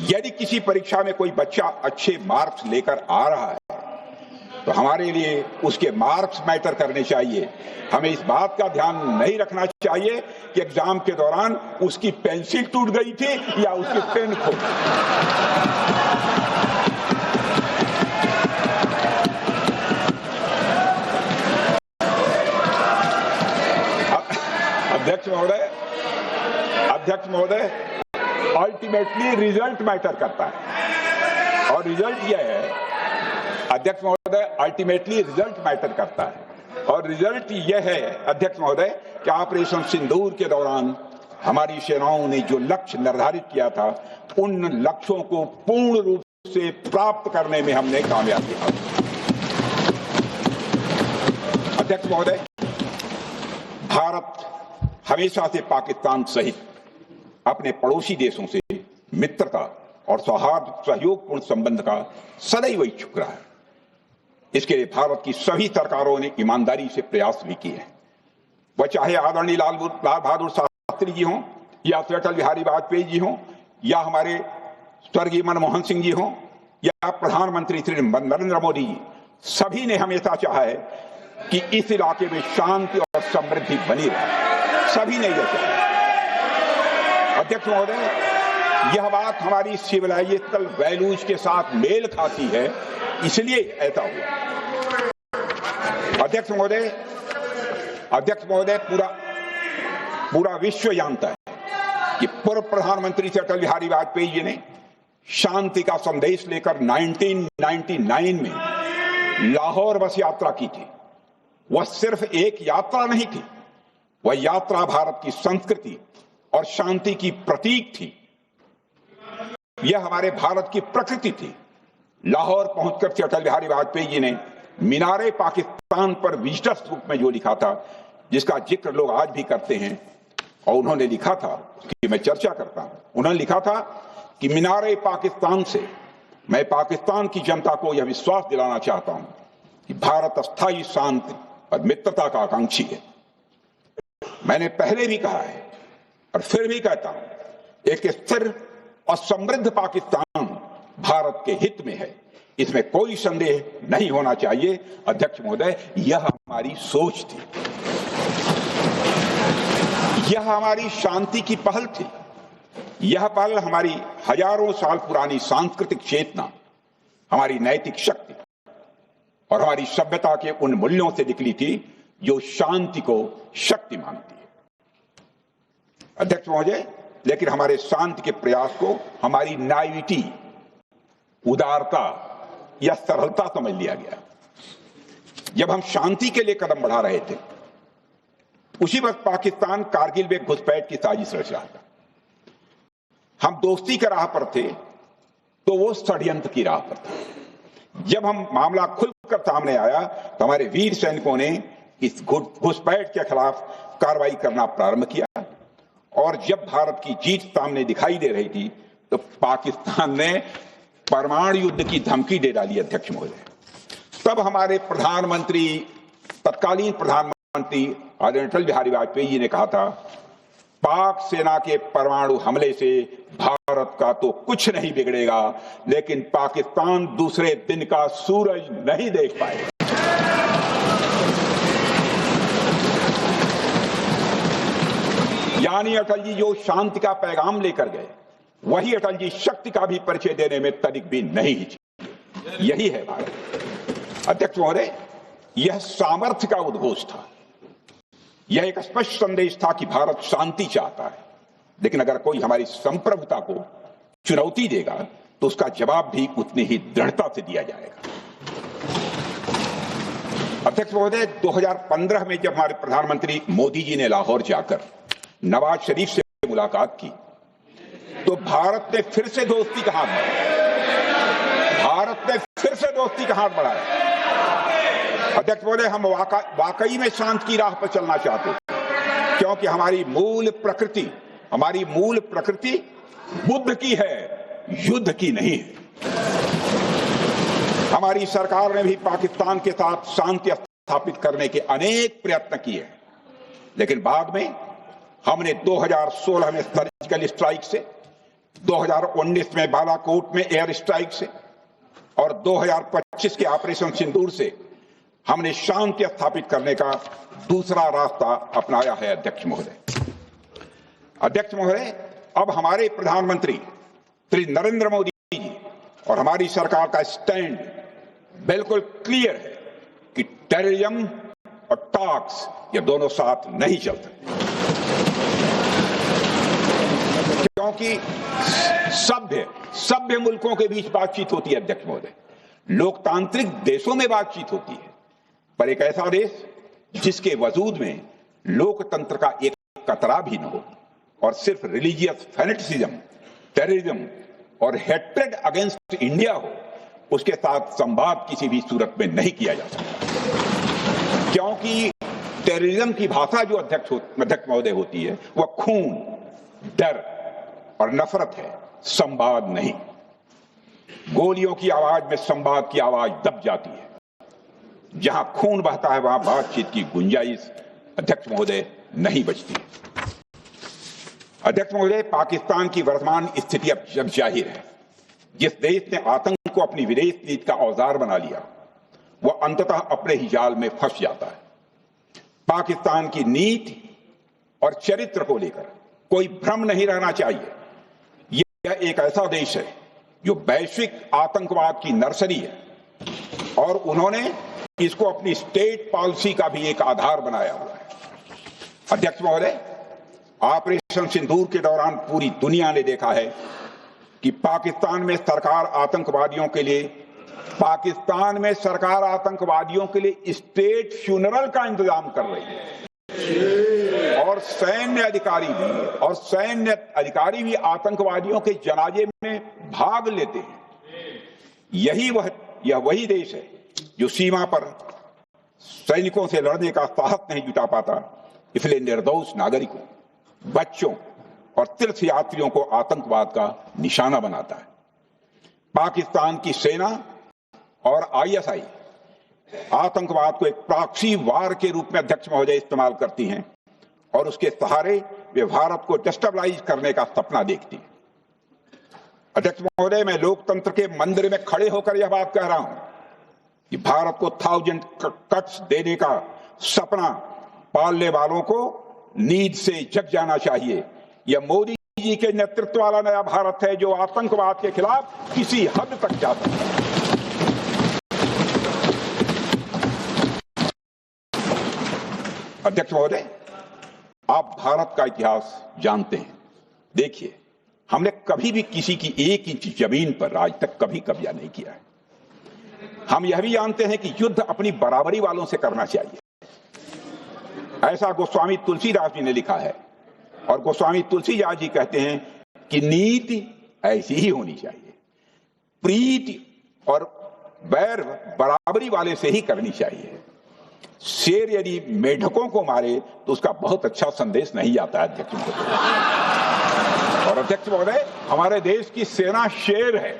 यदि किसी परीक्षा में कोई बच्चा अच्छे मार्क्स लेकर आ रहा है, तो हमारे लिए उसके मार्क्स मैटर करने चाहिए। हमें इस बात का ध्यान नहीं रखना चाहिए कि एग्जाम के दौरान उसकी पेंसिल टूट गई थी या उसकी पेन खो गई। अध्यक्ष महोदय, अल्टीमेटली रिजल्ट मैटर करता है। और रिजल्ट यह है, अध्यक्ष महोदय, अल्टीमेटली रिजल्ट मैटर करता है। और रिजल्ट यह है अध्यक्ष महोदय कि ऑपरेशन सिंदूर के दौरान हमारी सेनाओं ने जो लक्ष्य निर्धारित किया था, उन लक्ष्यों को पूर्ण रूप से प्राप्त करने में हमने कामयाबी हासिल की। अध्यक्ष महोदय, भारत हमेशा से पाकिस्तान सहित अपने पड़ोसी देशों से मित्रता और सौहार्द सहयोगपूर्ण संबंध का सदैव इच्छुक रहा है। इसके लिए भारत की सभी सरकारों ने ईमानदारी से प्रयास भी किए हैं। वह चाहे आदरणीय लाल बहादुर शास्त्री जी हों, या अटल बिहारी वाजपेयी जी हों, या हमारे स्वर्गीय मनमोहन सिंह जी हों, या प्रधानमंत्री श्री नरेंद्र मोदी जी, सभी ने हमेशा चाहा है कि इस इलाके में शांति और समृद्धि बनी रहे। सभी ने यह चाहा। अध्यक्ष महोदय, यह बात हमारी सिविलाइजेशनल वैल्यूज के साथ मेल खाती है, इसलिए ऐसा हुआ। अध्यक्ष महोदय, पूरा विश्व जानता है कि पूर्व प्रधानमंत्री श्री अटल बिहारी वाजपेयी जी ने शांति का संदेश लेकर 1999 में लाहौर बस यात्रा की थी। वह सिर्फ एक यात्रा नहीं थी, वह यात्रा भारत की संस्कृति और शांति की प्रतीक थी। यह हमारे भारत की प्रकृति थी। लाहौर पहुंचकर श्री अटल बिहारी वाजपेयी जी ने मीनारे पाकिस्तान पर विजिटर्स बुक में जो लिखा था, जिसका जिक्र लोग आज भी करते हैं, और उन्होंने लिखा था, उसकी मैं चर्चा करता हूं। उन्होंने लिखा था कि मीनारे पाकिस्तान से मैं पाकिस्तान की जनता को यह विश्वास दिलाना चाहता हूं कि भारत अस्थायी शांति और मित्रता का आकांक्षी है। मैंने पहले भी कहा है और फिर भी कहता हूं, एक स्थिर और समृद्ध पाकिस्तान भारत के हित में है, इसमें कोई संदेह नहीं होना चाहिए। अध्यक्ष महोदय, यह हमारी सोच थी, यह हमारी शांति की पहल थी। यह पहल हमारी हजारों साल पुरानी सांस्कृतिक चेतना, हमारी नैतिक शक्ति और हमारी सभ्यता के उन मूल्यों से निकली थी जो शांति को शक्ति मानती है। अध्यक्ष महोदय, लेकिन हमारे शांति के प्रयास को हमारी नाइविटी, उदारता या सरलता समझ लिया गया। जब हम शांति के लिए कदम बढ़ा रहे थे, उसी वक्त पाकिस्तान कारगिल में घुसपैठ की साजिश रच रहा था। हम दोस्ती की राह पर थे तो वो षड्यंत्र की राह पर थे। जब हम मामला खुलकर सामने आया तो हमारे वीर सैनिकों ने इस घुसपैठ के खिलाफ कार्रवाई करना प्रारंभ किया और जब भारत की जीत सामने दिखाई दे रही थी तो पाकिस्तान ने परमाणु युद्ध की धमकी दे डाली। अध्यक्ष महोदय, तब हमारे प्रधानमंत्री, तत्कालीन प्रधानमंत्री आदरणीय अटल बिहारी वाजपेयी जी ने कहा था, पाक सेना के परमाणु हमले से भारत का तो कुछ नहीं बिगड़ेगा, लेकिन पाकिस्तान दूसरे दिन का सूरज नहीं देख पाएगा। यानी अटल जी जो शांति का पैगाम लेकर गए, वही अटल जी शक्ति का भी परिचय देने में तनिक भी नहीं हिचके। यही है भारत। अध्यक्ष महोदय, यह सामर्थ्य का उद्घोष था। यह एक स्पष्ट संदेश था कि भारत शांति चाहता है, लेकिन अगर कोई हमारी संप्रभुता को चुनौती देगा तो उसका जवाब भी उतनी ही दृढ़ता से दिया जाएगा। अध्यक्ष महोदय, 2015 में जब हमारे प्रधानमंत्री मोदी जी ने लाहौर जाकर नवाज शरीफ से मुलाकात की तो भारत ने फिर से दोस्ती का हाथ बढ़ाया। भारत ने फिर से दोस्ती का हाथ बढ़ाया। अध्यक्ष महोदय, हम वाकई में शांति की राह पर चलना चाहते हैं, क्योंकि हमारी मूल प्रकृति बुद्ध की है, युद्ध की नहीं है। हमारी सरकार ने भी पाकिस्तान के साथ शांति स्थापित करने के अनेक प्रयत्न किए, लेकिन बाद में हमने 2016 में सर्जिकल स्ट्राइक से, 2019 में बालाकोट में एयर स्ट्राइक से और 2025 के ऑपरेशन सिंदूर से हमने शांति स्थापित करने का दूसरा रास्ता अपनाया है। अध्यक्ष महोदय, अब हमारे प्रधानमंत्री श्री नरेंद्र मोदी जी और हमारी सरकार का स्टैंड बिल्कुल क्लियर है कि टेररिज्म और टॉक्स ये दोनों साथ नहीं चलते, क्योंकि सभ्य मुल्कों के बीच बातचीत होती है। अध्यक्ष महोदय, लोकतांत्रिक देशों में बातचीत होती है, पर एक ऐसा देश जिसके वजूद में लोकतंत्र का एक कतरा भी न हो और सिर्फ रिलीजियस फैनेटिसिज्म, टेररिज्म और हेट्रेड अगेंस्ट इंडिया हो, उसके साथ संवाद किसी भी सूरत में नहीं किया जा सकता। क्योंकि टेररिज्म की भाषा जो अध्यक्ष महोदय होती है वह खून, डर और नफरत है, संवाद नहीं। गोलियों की आवाज में संवाद की आवाज दब जाती है। जहां खून बहता है वहां बातचीत की गुंजाइश अध्यक्ष महोदय नहीं बचती। अध्यक्ष महोदय, पाकिस्तान की वर्तमान स्थिति अब जग जाहिर है। जिस देश ने आतंक को अपनी विदेश नीति का औजार बना लिया, वह अंततः अपने ही जाल में फंस जाता है। पाकिस्तान की नीति और चरित्र को लेकर कोई भ्रम नहीं रहना चाहिए। यह एक ऐसा देश है जो वैश्विक आतंकवाद की नर्सरी है और उन्होंने इसको अपनी स्टेट पॉलिसी का भी एक आधार बनाया हुआ है। अध्यक्ष महोदय, ऑपरेशन सिंदूर के दौरान पूरी दुनिया ने देखा है कि पाकिस्तान में सरकार आतंकवादियों के लिए स्टेट फ्यूनरल का इंतजाम कर रही है और सैन्य अधिकारी भी आतंकवादियों के जनाजे में भाग लेते हैं। यह वही देश है जो सीमा पर सैनिकों से लड़ने का साहस नहीं जुटा पाता, इसलिए निर्दोष नागरिकों, बच्चों और तीर्थ यात्रियों को आतंकवाद का निशाना बनाता है। पाकिस्तान की सेना और आईएसआई आतंकवाद को एक प्रॉक्सी वार के रूप में अध्यक्ष महोदय इस्तेमाल करती हैं और उसके सहारे वे भारत को डिस्टेबलाइज करने का सपना देखती है। अध्यक्ष महोदय, मैं लोकतंत्र के मंदिर में खड़े होकर यह बात कह रहा हूं कि भारत को 1000 कट्स देने का सपना पालने वालों को नींद से जग जाना चाहिए। यह मोदी जी के नेतृत्व वाला नया भारत है जो आतंकवाद के खिलाफ किसी हद तक जा सकता है। अध्यक्ष महोदय, आप भारत का इतिहास जानते हैं। देखिए, हमने कभी भी किसी की 1 इंच जमीन पर आज तक कभी कब्जा नहीं किया है। हम यह भी जानते हैं कि युद्ध अपनी बराबरी वालों से करना चाहिए। ऐसा गोस्वामी तुलसीदास जी ने लिखा है और गोस्वामी तुलसीदास जी कहते हैं कि नीति ऐसी ही होनी चाहिए, प्रीति और बैर बराबरी वाले से ही करनी चाहिए। शेर यदि मेढकों को मारे तो उसका बहुत अच्छा संदेश नहीं आता है अध्यक्ष महोदय। और अध्यक्ष महोदय, हमारे देश की सेना शेर है।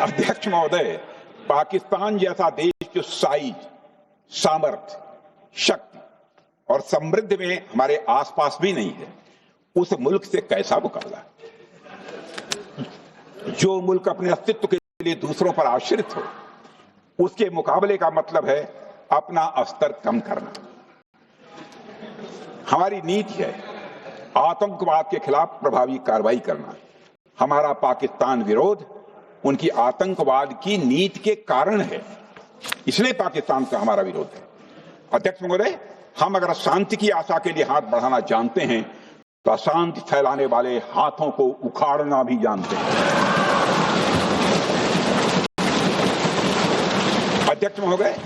अध्यक्ष महोदय, पाकिस्तान जैसा देश जो साइज, सामर्थ्य, शक्ति और समृद्धि में हमारे आसपास भी नहीं है, उस मुल्क से कैसा मुकाबला? जो मुल्क अपने अस्तित्व के लिए दूसरों पर आश्रित हो, उसके मुकाबले का मतलब है अपना स्तर कम करना। हमारी नीति है आतंकवाद के खिलाफ प्रभावी कार्रवाई करना। हमारा पाकिस्तान विरोध उनकी आतंकवाद की नीति के कारण है, इसलिए पाकिस्तान का हमारा विरोध है। अध्यक्ष महोदय, हम अगर शांति की आशा के लिए हाथ बढ़ाना जानते हैं तो अशांति फैलाने वाले हाथों को उखाड़ना भी जानते हैं। अध्यक्ष महोदय,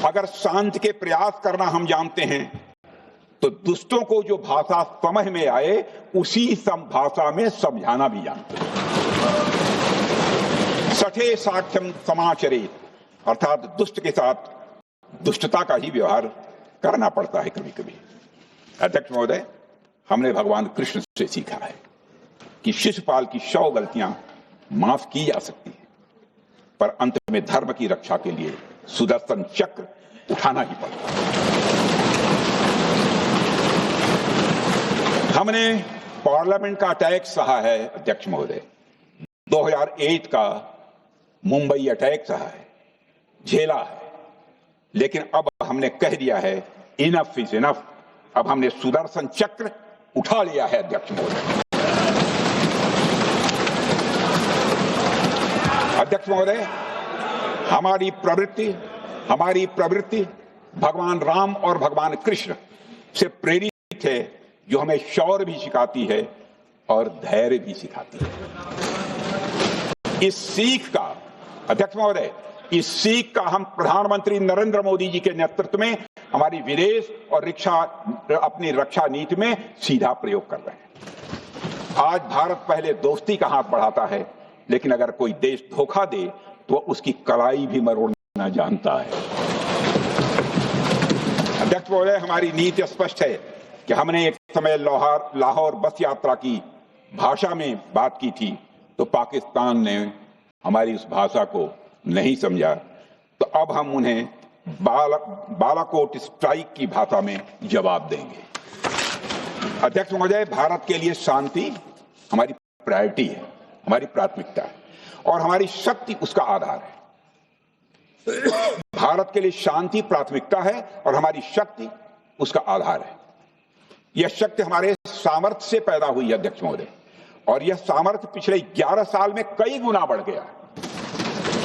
अगर शांति के प्रयास करना हम जानते हैं तो दुष्टों को जो भाषा समझ में आए उसी भाषा में समझाना भी जानते हैं। सठे साक्ष्यम समाचरित, अर्थात दुष्ट के साथ दुष्टता का ही व्यवहार करना पड़ता है कभी कभी। अध्यक्ष महोदय, हमने भगवान कृष्ण से सीखा है कि शिशुपाल की 100 गलतियां माफ की जा सकती हैं, पर अंत में धर्म की रक्षा के लिए सुदर्शन चक्र उठाना ही पड़ता है। हमने पार्लियामेंट का अटैक सहा है अध्यक्ष महोदय, 2008 का मुंबई अटैक सहा है, झेला है, लेकिन अब हमने कह दिया है इनफ इज इनफ। अब हमने सुदर्शन चक्र उठा लिया है अध्यक्ष महोदय। अध्यक्ष महोदय, हमारी प्रवृत्ति भगवान राम और भगवान कृष्ण से प्रेरित है, जो हमें शौर्य भी सिखाती है और धैर्य भी सिखाती है। इस सीख का अध्यक्ष महोदय, इस सीख का हम प्रधानमंत्री नरेंद्र मोदी जी के नेतृत्व में हमारी विदेश और अपनी रक्षा नीति में सीधा प्रयोग कर रहे हैं। आज भारत पहले दोस्ती का हाथ बढ़ाता है, लेकिन अगर कोई देश धोखा दे तो उसकी कलाई भी मरोड़ना जानता है। अध्यक्ष महोदय, हमारी नीति स्पष्ट है कि हमने एक समय लाहौर बस यात्रा की भाषा में बात की थी, तो पाकिस्तान ने हमारी उस भाषा को नहीं समझा, तो अब हम उन्हें बालाकोट स्ट्राइक की भाषा में जवाब देंगे। अध्यक्ष महोदय, भारत के लिए शांति हमारी प्रायोरिटी है, हमारी प्राथमिकता है और हमारी शक्ति उसका आधार है। भारत के लिए शांति प्राथमिकता है और हमारी शक्ति उसका आधार है। यह शक्ति हमारे सामर्थ्य से पैदा हुई है अध्यक्ष महोदय, और यह सामर्थ्य पिछले 11 साल में कई गुना बढ़ गया है।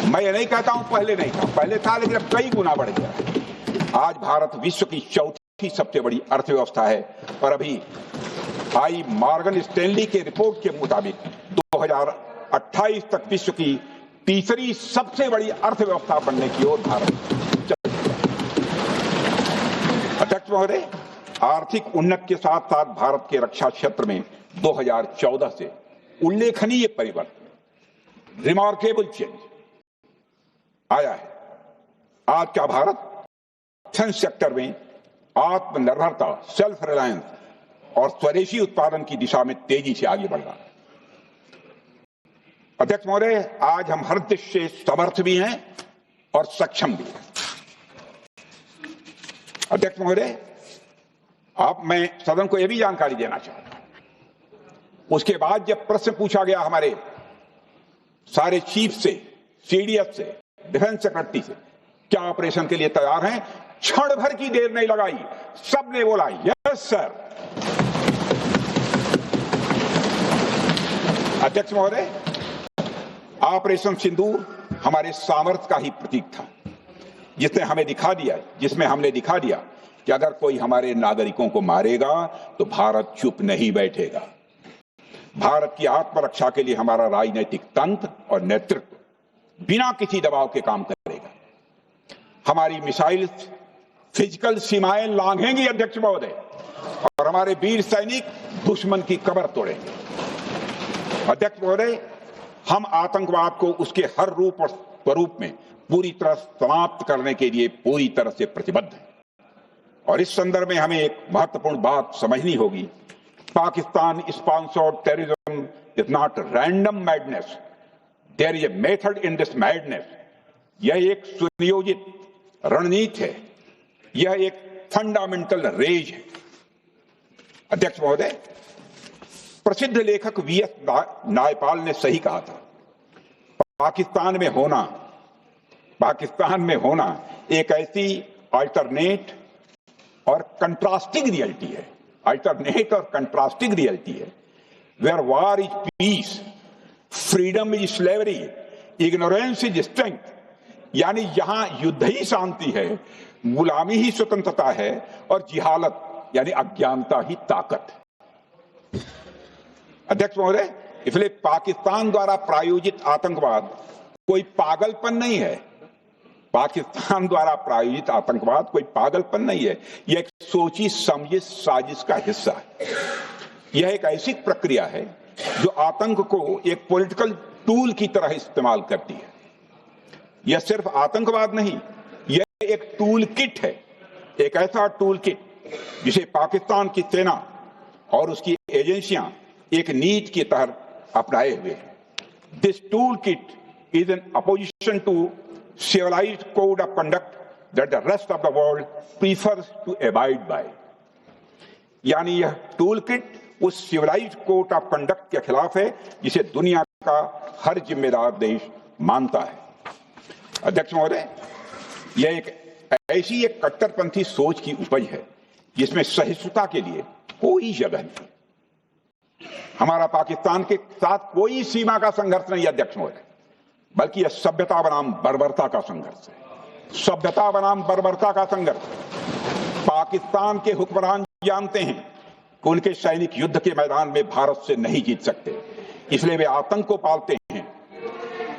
मैं ये नहीं कहता हूं पहले नहीं था, पहले था, लेकिन अब कई गुना बढ़ गया। आज भारत विश्व की चौथी सबसे बड़ी अर्थव्यवस्था है और अभी आई मॉर्गन स्टैनली के रिपोर्ट के मुताबिक 2028 तक विश्व की तीसरी सबसे बड़ी अर्थव्यवस्था बनने की ओर भारत चल रहा है। अध्यक्ष महोदय, आर्थिक उन्नति के साथ साथ भारत के रक्षा क्षेत्र में 2014 से उल्लेखनीय परिवर्तन, रिमार्केबल चेंज आया है। आज का भारत डिफेंस सेक्टर में आत्मनिर्भरता, सेल्फ रिलायंस और स्वदेशी उत्पादन की दिशा में तेजी से आगे बढ़ रहा है। अध्यक्ष महोदय, आज हम हर दृष्टि से समर्थ भी हैं और सक्षम भी हैं। अध्यक्ष महोदय, मैं सदन को यह भी जानकारी देना चाहता हूं, उसके बाद जब प्रश्न पूछा गया हमारे सारे चीफ से, सीडीएस से, डिफेंस सेक्रेटरी से, क्या ऑपरेशन के लिए तैयार हैं, क्षण भर की देर नहीं लगाई, सबने बोला यस सर। अध्यक्ष महोदय, ऑपरेशन सिंदूर हमारे सामर्थ्य का ही प्रतीक था, जिसमें हमने दिखा दिया कि अगर कोई हमारे नागरिकों को मारेगा तो भारत चुप नहीं बैठेगा। भारत की आत्मरक्षा के लिए हमारा राजनीतिक तंत्र और नेतृत्व बिना किसी दबाव के काम करेगा। हमारी मिसाइल फिजिकल सीमाएं लांघेंगी अध्यक्ष महोदय, और हमारे वीर सैनिक दुश्मन की कमर तोड़ेंगे। अध्यक्ष महोदय, हम आतंकवाद को उसके हर रूप और स्वरूप में पूरी तरह समाप्त करने के लिए पूरी तरह से प्रतिबद्ध हैं। और इस संदर्भ में हमें एक महत्वपूर्ण बात समझनी होगी। Pakistan sponsored terrorism is not random madness, there is a method in this madness. यह एक सुनियोजित रणनीति है, यह एक फंडामेंटल रेज है। अध्यक्ष महोदय, प्रसिद्ध लेखक वीएस नायपाल ने सही कहा था, पाकिस्तान में होना एक ऐसी अल्टरनेट और कंट्रास्टिंग रियलिटी है, where war is peace, freedom is slavery, ignorance is strength. यानी यहां युद्ध ही शांति है, गुलामी ही स्वतंत्रता है, और जिहालत यानी अज्ञानता ही ताकत है। अध्यक्ष महोदय, इसलिए पाकिस्तान द्वारा प्रायोजित आतंकवाद कोई पागलपन नहीं है। पाकिस्तान द्वारा प्रायोजित आतंकवाद कोई पागलपन नहीं है, यह एक सोची समझी साजिश का हिस्सा है। यह एक ऐसी प्रक्रिया है जो आतंक को एक पॉलिटिकल टूल की तरह इस्तेमाल करती है। यह सिर्फ आतंकवाद नहीं, यह एक टूल किट है, एक ऐसा टूल किट जिसे पाकिस्तान की सेना और उसकी एजेंसियां एक नीति के तहत अपनाए हुए हैं। This tool kit is an opposition to civilized code of conduct that the rest of the world prefers to abide by। यानी यह टूल किट उस सिविलाइज्ड कोड ऑफ कंडक्ट के खिलाफ है जिसे दुनिया का हर जिम्मेदार देश मानता है। अध्यक्ष महोदय, यह एक कट्टरपंथी सोच की उपज है जिसमें सहिष्णुता के लिए कोई जगह नहीं। हमारा पाकिस्तान के साथ कोई सीमा का संघर्ष नहीं है अध्यक्ष महोदय, बल्कि यह सभ्यता बनाम बर्बरता का संघर्ष है। सभ्यता बनाम बर्बरता का संघर्ष। पाकिस्तान के हुक्मरान जानते हैं कि उनके सैनिक युद्ध के मैदान में भारत से नहीं जीत सकते, इसलिए वे आतंक को पालते हैं,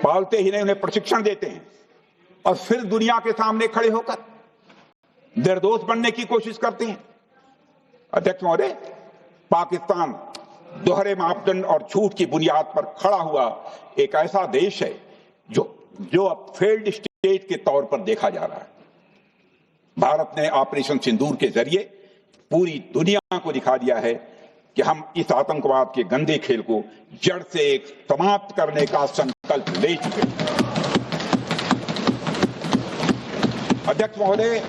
पालते ही नहीं उन्हें प्रशिक्षण देते हैं, और फिर दुनिया के सामने खड़े होकर निर्दोष बनने की कोशिश करते हैं। अध्यक्ष महोदय, पाकिस्तान दोहरे मापदंड और झूठ की बुनियाद पर खड़ा हुआ एक ऐसा देश है जो अब फेल्ड स्टेट के तौर पर देखा जा रहा है। भारत ने ऑपरेशन सिंदूर के जरिए पूरी दुनिया को दिखा दिया है कि हम इस आतंकवाद के गंदे खेल को जड़ से समाप्त करने का संकल्प ले चुके हैं। अध्यक्ष महोदय,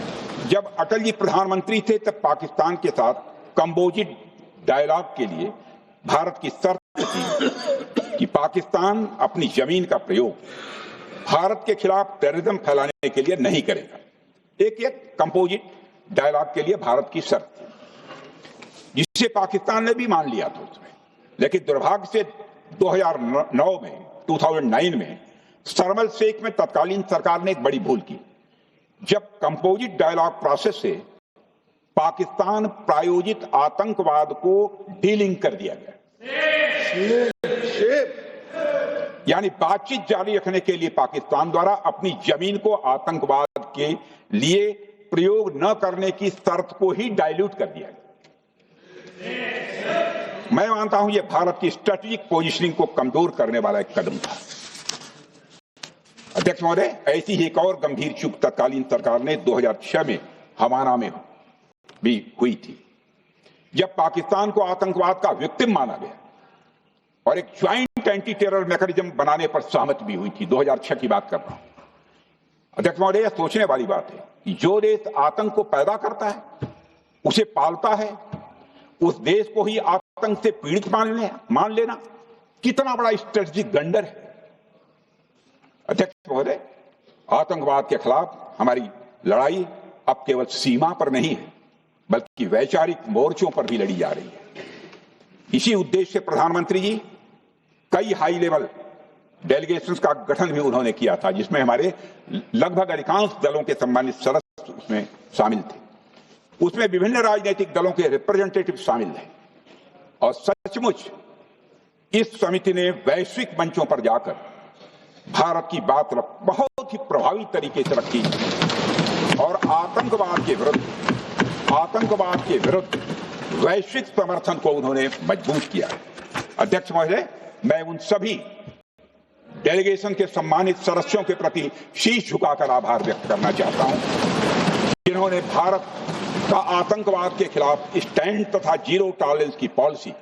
जब अटल जी प्रधानमंत्री थे तब पाकिस्तान के साथ कंबोजिट डायलॉग के लिए भारत की शर्त थी कि पाकिस्तान अपनी जमीन का प्रयोग भारत के खिलाफ टेररिज्म फैलाने के लिए नहीं करेगा। एक कंपोजिट डायलॉग के लिए भारत की शर्त थी, जिसे पाकिस्तान ने भी मान लिया था उसमें। लेकिन दुर्भाग्य से 2009 में शर्म शेख में तत्कालीन सरकार ने एक बड़ी भूल की, जब कंपोजिट डायलॉग प्रोसेस से पाकिस्तान प्रायोजित आतंकवाद को डीलिंक कर दिया गया। यानी बातचीत जारी रखने के लिए पाकिस्तान द्वारा अपनी जमीन को आतंकवाद के लिए प्रयोग न करने की शर्त को ही डाइल्यूट कर दिया गया। मैं मानता हूं यह भारत की स्ट्रेटेजिक पोजीशनिंग को कमजोर करने वाला एक कदम था। अध्यक्ष महोदय, ऐसी ही एक और गंभीर चूक तत्कालीन सरकार ने 2006 में हवाना में भी हुई थी, जब पाकिस्तान को आतंकवाद का विक्टिम माना गया और एक ज्वाइंट एंटी टेरर मैकेनिज्म बनाने पर सहमति भी हुई थी। 2006 की बात कर रहा हूं। अध्यक्ष महोदय, यह सोचने वाली बात है कि जो देश आतंक को पैदा करता है, उसे पालता है, उस देश को ही आतंक से पीड़ित मान लेना कितना बड़ा स्ट्रेटेजिक ब्लंडर है। अध्यक्ष महोदय, आतंकवाद के खिलाफ हमारी लड़ाई अब केवल सीमा पर नहीं है, बल्कि वैचारिक मोर्चों पर भी लड़ी जा रही है। इसी उद्देश्य से प्रधानमंत्री जी कई हाई लेवल डेलीगेशंस का गठन भी उन्होंने किया था, जिसमें हमारे लगभग अधिकांश दलों के सम्मानित सदस्य उसमें शामिल थे। उसमें विभिन्न राजनीतिक दलों के रिप्रेजेंटेटिव शामिल थे, और सचमुच इस समिति ने वैश्विक मंचों पर जाकर भारत की बात बहुत ही प्रभावी तरीके से रखी। और आतंकवाद के विरुद्ध वैश्विक समर्थन को उन्होंने मजबूत किया है। अध्यक्ष महोदय, मैं उन सभी डेलीगेशन के सम्मानित सदस्यों के प्रति शीश झुकाकर आभार व्यक्त करना चाहता हूं, जिन्होंने भारत का आतंकवाद के खिलाफ स्टैंड तथा जीरो टॉलरेंस की पॉलिसी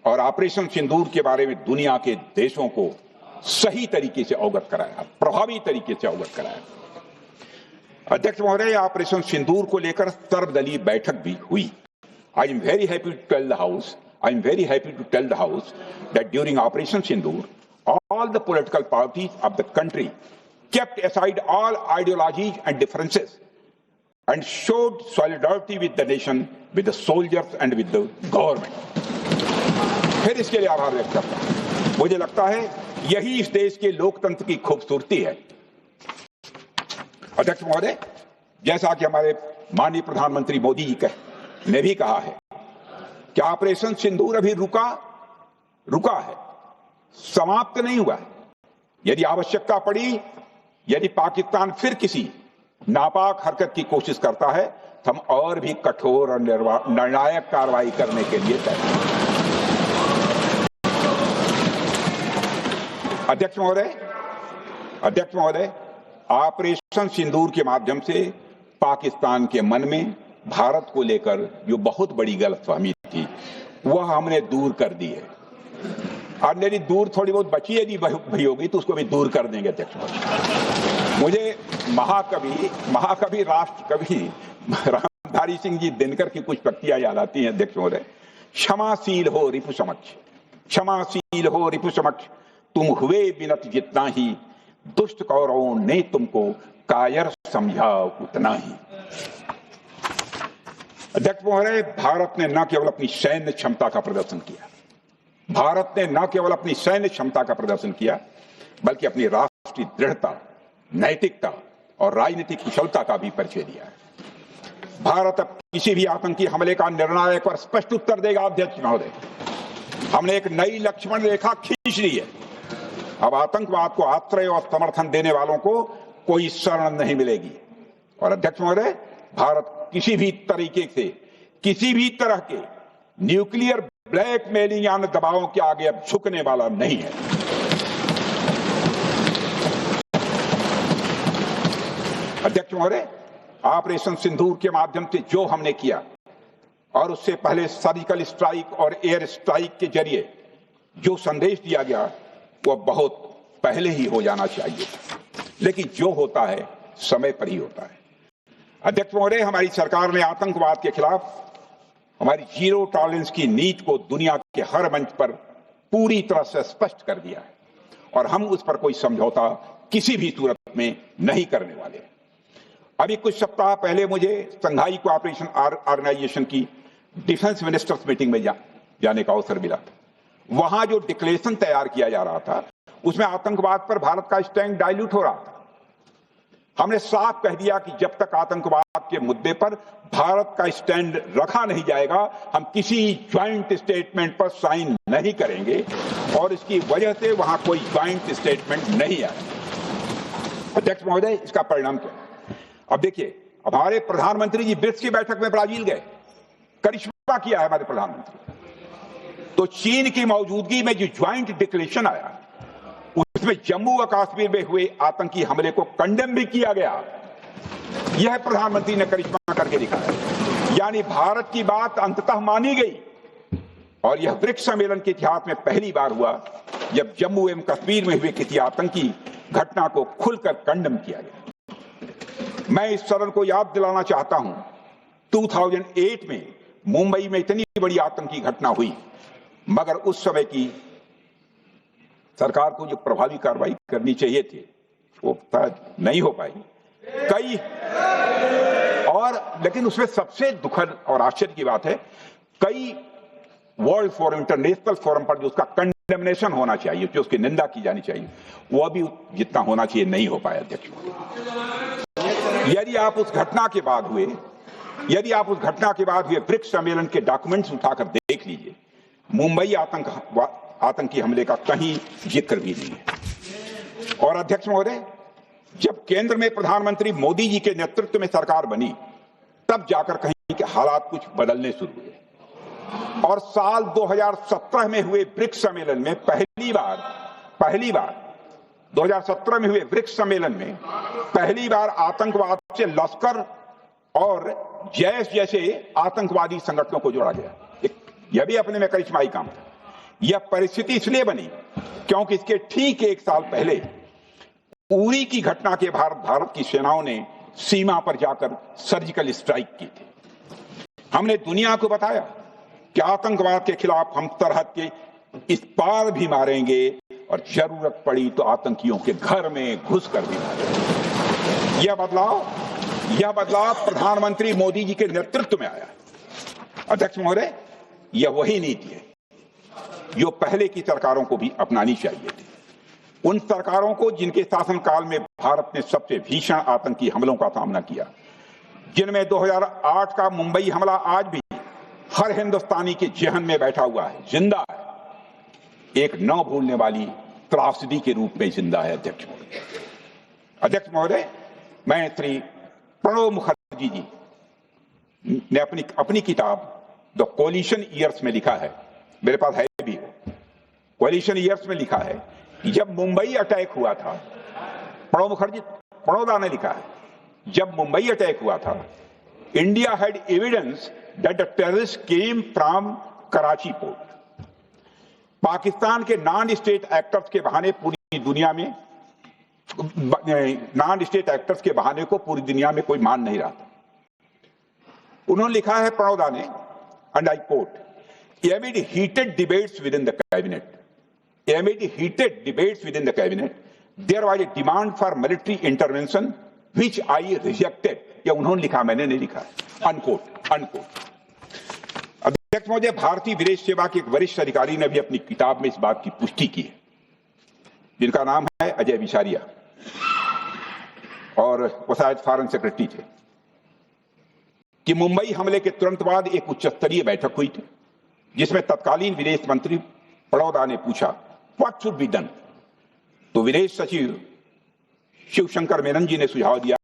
और ऑपरेशन सिंदूर के बारे में दुनिया के देशों को सही तरीके से अवगत कराया, प्रभावी तरीके से अवगत कराया। अध्यक्ष महोदय, ऑपरेशन सिंदूर को लेकर सर्वदलीय बैठक भी हुई। I am very happy to tell the House that during Operation Sindoor, all the political parties of the country kept aside all ideologies and differences and showed solidarity with the nation, with the soldiers and with the government. फिर इसके लिए आभार व्यक्त करता हूं। मुझे लगता है यही इस देश के लोकतंत्र की खूबसूरती है। अध्यक्ष महोदय, जैसा कि हमारे माननीय प्रधानमंत्री मोदी जी ने भी कहा है कि ऑपरेशन सिंदूर अभी रुका है, समाप्त नहीं हुआ है। यदि आवश्यकता पड़ी, यदि पाकिस्तान फिर किसी नापाक हरकत की कोशिश करता है तो हम और भी कठोर और निर्णायक कार्रवाई करने के लिए तैयार हैं। अध्यक्ष महोदय, ऑपरेशन सिंदूर के माध्यम से पाकिस्तान के मन में भारत को लेकर जो बहुत बड़ी गलतफहमी थी वह हमने दूर कर दी है। और यदि दूर थोड़ी बहुत बची यदि भई होगी तो उसको भी दूर कर देंगे। अध्यक्ष महोदय, मुझे महाकवि राष्ट्रकवि रामधारी सिंह जी दिनकर की कुछ पंक्तियां याद आती हैं। अध्यक्ष महोदय, क्षमाशील हो रिपु समक्ष, तुम हुए विनत जितना ही, दुष्ट कौरवों ने तुमको कायर समझा उतना ही। अध्यक्ष महोदय, भारत ने न केवल अपनी सैन्य क्षमता का प्रदर्शन किया, बल्कि अपनी राष्ट्रीय दृढ़ता, नैतिकता और राजनीतिक कुशलता का भी परिचय दिया है। भारत अब किसी भी आतंकी हमले का निर्णायक और स्पष्ट उत्तर देगा। अध्यक्ष महोदय, हमने एक नई लक्ष्मण रेखा खींच ली है। अब आतंकवाद को आश्रय और समर्थन देने वालों को कोई शरण नहीं मिलेगी। और अध्यक्ष महोदय, भारत किसी भी तरह के न्यूक्लियर ब्लैकमेलिंग या दबावों के आगे अब झुकने वाला नहीं है। अध्यक्ष महोदय, ऑपरेशन सिंदूर के माध्यम से जो हमने किया और उससे पहले सर्जिकल स्ट्राइक और एयर स्ट्राइक के जरिए जो संदेश दिया गया वह बहुत पहले ही हो जाना चाहिए, लेकिन जो होता है समय पर ही होता है। अध्यक्ष महोदय, हमारी सरकार ने आतंकवाद के खिलाफ हमारी जीरो टॉलरेंस की नीति को दुनिया के हर मंच पर पूरी तरह से स्पष्ट कर दिया है और हम उस पर कोई समझौता किसी भी सूरत में नहीं करने वाले। अभी कुछ सप्ताह पहले मुझे शंघाई कोऑपरेशन ऑर्गेनाइजेशन की डिफेंस मिनिस्टर्स मीटिंग में जाने का अवसर मिला। वहां जो डिक्लेरेशन तैयार किया जा रहा था उसमें आतंकवाद पर भारत का स्टैंड डाइल्यूट हो रहा था। हमने साफ कह दिया कि जब तक आतंकवाद के मुद्दे पर भारत का स्टैंड रखा नहीं जाएगा, हम किसी ज्वाइंट स्टेटमेंट पर साइन नहीं करेंगे और इसकी वजह से वहां कोई ज्वाइंट स्टेटमेंट नहीं आया। अध्यक्ष महोदय, इसका परिणाम क्या? अब देखिए, हमारे प्रधानमंत्री जी ब्रिक्स की बैठक में ब्राजील गए, करिश्मा किया है हमारे प्रधानमंत्री। तो चीन की मौजूदगी में जो ज्वाइंट डिक्लेरेशन आया उसमें जम्मू व कश्मीर में हुए आतंकी हमले को कंडेम भी किया गया। यह प्रधानमंत्री ने करिश्मा करके दिखाया, यानी भारत की बात अंततः मानी गई। और यह ब्रिक्स सम्मेलन के इतिहास में पहली बार हुआ जब जम्मू एवं कश्मीर में हुए किसी आतंकी घटना को खुलकर कंडेम किया गया। मैं इस सदन को याद दिलाना चाहता हूं, 2008 में मुंबई में इतनी बड़ी आतंकी घटना हुई, मगर उस समय की सरकार को जो प्रभावी कार्रवाई करनी चाहिए थी वो नहीं हो पाई लेकिन उसमें सबसे दुखद और आश्चर्य की बात है, कई वर्ल्ड फोरम, इंटरनेशनल फोरम पर जो उसका कंडेमनेशन होना चाहिए, जो उसकी निंदा की जानी चाहिए, वह भी जितना होना चाहिए नहीं हो पाया। अध्यक्ष, यदि आप उस घटना के बाद हुए ब्रिक्स सम्मेलन के डॉक्यूमेंट्स उठाकर देख लीजिए, मुंबई आतंकी हमले का कहीं जिक्र भी नहीं है। और अध्यक्ष महोदय, जब केंद्र में प्रधानमंत्री मोदी जी के नेतृत्व में सरकार बनी, तब जाकर कहीं के हालात कुछ बदलने शुरू हुए और साल 2017 में हुए ब्रिक्स सम्मेलन में पहली बार 2017 में हुए ब्रिक्स सम्मेलन में पहली बार आतंकवाद से लश्कर और जैश जैसे आतंकवादी संगठनों को जोड़ा गया। यह भी अपने में करिश्माई काम था। यह परिस्थिति इसलिए बनी क्योंकि इसके ठीक एक साल पहले उरी की घटना के भारत की सेनाओं ने सीमा पर जाकर सर्जिकल स्ट्राइक की थी। हमने दुनिया को बताया कि आतंकवाद के खिलाफ हम सरहद के इस पार भी मारेंगे और जरूरत पड़ी तो आतंकियों के घर में घुसकर भी मारेंगे। यह बदलाव प्रधानमंत्री मोदी जी के नेतृत्व में आया। अध्यक्ष महोदय, यह वही नीति है जो पहले की सरकारों को भी अपनानी चाहिए थी। उन सरकारों को जिनके शासनकाल में भारत ने सबसे भीषण आतंकी हमलों का सामना किया, जिनमें 2008 का मुंबई हमला आज भी हर हिंदुस्तानी के जेहन में बैठा हुआ है, जिंदा है, एक न भूलने वाली त्रासदी के रूप में जिंदा है। अध्यक्ष महोदय, मैं श्री प्रणब मुखर्जी जी ने अपनी किताब द कोलिशन ईयर्स में लिखा है, मेरे पास है भी, कोलिशन ईयर्स में लिखा है कि जब मुंबई अटैक हुआ था, प्रणोदा ने लिखा है, जब मुंबई अटैक हुआ था, India had evidence that the terrorist came from Karachi port. Pakistan के नॉन स्टेट एक्टर्स के बहाने पूरी दुनिया में को पूरी दुनिया में कोई मान नहीं रहा था। उन्होंने लिखा है प्रणोदा ने, and I quote, amid heated debates within the cabinet, there was a demand for military intervention which I rejected. यह उन्होंने लिखा, मैंने नहीं लिखा, अनकोट। अध्यक्ष महोदय, भारतीय विदेश सेवा के एक वरिष्ठ अधिकारी ने भी अपनी किताब में इस बात की पुष्टि की है, जिनका नाम है अजय विसारिया, और वो शायद फॉरेन सेक्रेटरी थे, कि मुंबई हमले के तुरंत बाद एक उच्च स्तरीय बैठक हुई थी जिसमें तत्कालीन विदेश मंत्री प्रणोदा ने पूछा व्हाट शुड बी डन। तो विदेश सचिव शिवशंकर मेनन जी ने सुझाव दिया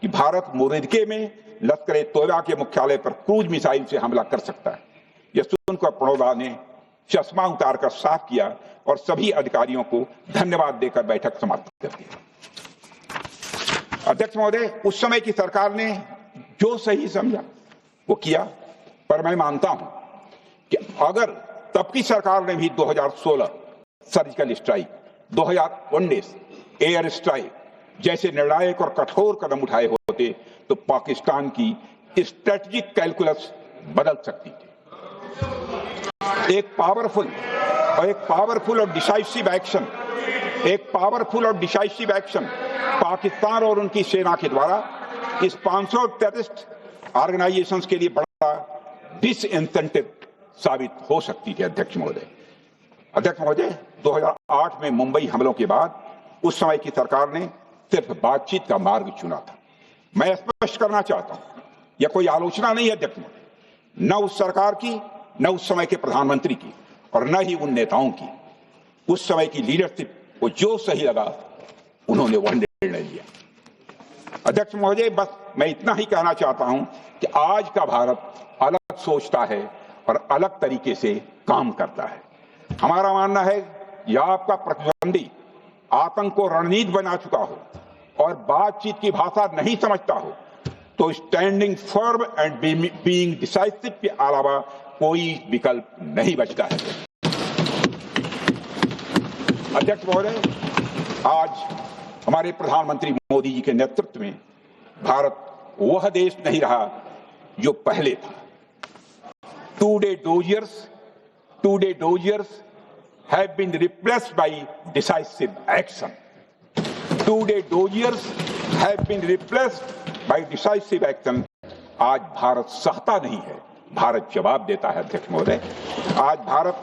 कि भारत मोरदके में लश्कर ए तोयबा के मुख्यालय पर क्रूज मिसाइल से हमला कर सकता है। यह सुनकर प्रणोदा ने चश्मा उतारकर साफ किया और सभी अधिकारियों को धन्यवाद देकर बैठक समाप्त कर दी। अध्यक्ष महोदय, उस समय की सरकार ने जो सही समझा वो किया, पर मैं मानता हूं कि अगर तब की सरकार ने भी 2016 सर्जिकल स्ट्राइक, 2019 एयर स्ट्राइक जैसे निर्णायक और कठोर कदम उठाए होते तो पाकिस्तान की स्ट्रेटेजिक कैलकुलस बदल सकती थी। एक पावरफुल और डिसाइसिव एक्शन पाकिस्तान और उनकी सेना के द्वारा इस 500 टेररिस्ट ऑर्गेनाइजेशंस के लिए बड़ा डिसइंसेंटिव साबित हो सकती थी। अध्यक्ष महोदय, 2008 में मुंबई हमलों के बाद उस समय की सरकार ने सिर्फ बातचीत का मार्ग चुना था। मैं स्पष्ट करना चाहता हूं, यह कोई आलोचना नहीं है अध्यक्ष महोदय, न उस सरकार की, न उस समय के प्रधानमंत्री की, और न ही उन नेताओं की। उस समय की लीडरशिप को जो सही लगा उन्होंने वह निर्णय लिया। अध्यक्ष महोदय, बस मैं इतना ही कहना चाहता हूं कि आज का भारत अलग सोचता है और अलग तरीके से काम करता है। हमारा मानना है यह आपका प्रतिद्वंदी आतंक को रणनीति बना चुका हो और बातचीत की भाषा नहीं समझता हो तो standing firm and being decisive के अलावा कोई विकल्प नहीं बचता है। अध्यक्ष महोदय, आज हमारे प्रधानमंत्री मोदी जी के नेतृत्व में भारत वह देश नहीं रहा जो पहले था। Two-day doziers have been replaced by decisive action. आज भारत सहता नहीं है, भारत जवाब देता है। अध्यक्ष महोदय, आज भारत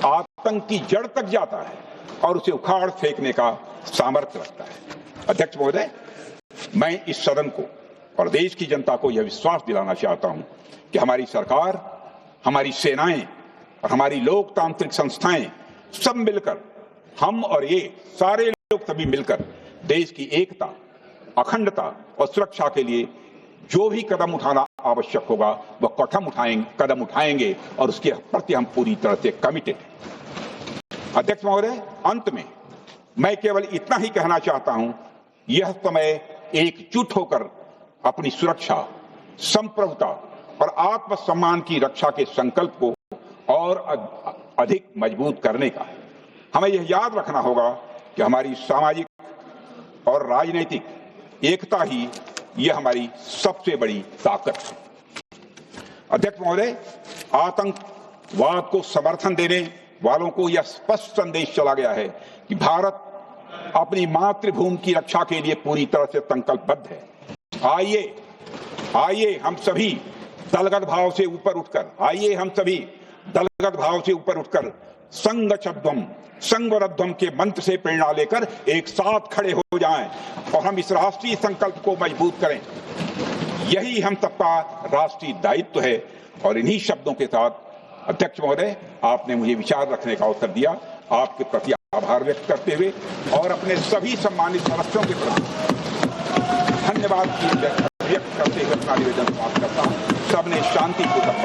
आतंक की जड़ तक जाता है और उसे उखाड़ फेंकने का सामर्थ्य रखता है। अध्यक्ष महोदय, मैं इस सदन को और देश की जनता को यह विश्वास दिलाना चाहता हूं कि हमारी सरकार, हमारी सेनाएं और हमारी लोकतांत्रिक संस्थाएं सब मिलकर, हम और ये सारे लोग सभी मिलकर देश की एकता, अखंडता और सुरक्षा के लिए जो भी कदम उठाना आवश्यक होगा वह कदम उठाएंगे और उसके प्रति हम पूरी तरह से कमिटेड हैं। अध्यक्ष महोदय, अंत में मैं केवल इतना ही कहना चाहता हूं, यह समय एकजुट होकर अपनी सुरक्षा, संप्रभुता और आत्मसम्मान की रक्षा के संकल्प को और अधिक मजबूत करने का है। हमें यह याद रखना होगा कि हमारी सामाजिक और राजनीतिक एकता ही यह हमारी सबसे बड़ी ताकत है। अध्यक्ष महोदय, आतंकवाद को समर्थन देने वालों को यह स्पष्ट संदेश चला गया है कि भारत अपनी मातृभूमि की रक्षा के लिए पूरी तरह से संकल्पबद्ध है। आइए हम सभी दलगत भाव से ऊपर उठकर संगच्छध्वम संगवरध्वम के मंत्र से प्रेरणा लेकर एक साथ खड़े हो जाएं और हम इस राष्ट्रीय संकल्प को मजबूत करें। यही हम सबका राष्ट्रीय दायित्व है। और इन्हीं शब्दों के साथ अध्यक्ष महोदय, आपने मुझे विचार रखने का अवसर दिया, आपके प्रति आभार व्यक्त करते हुए और अपने सभी सम्मानित सदस्यों के प्रति धन्यवाद व्यक्त करते हुए अपना निवेदन समाप्त करता हूं। सबने शांतिपूर्वक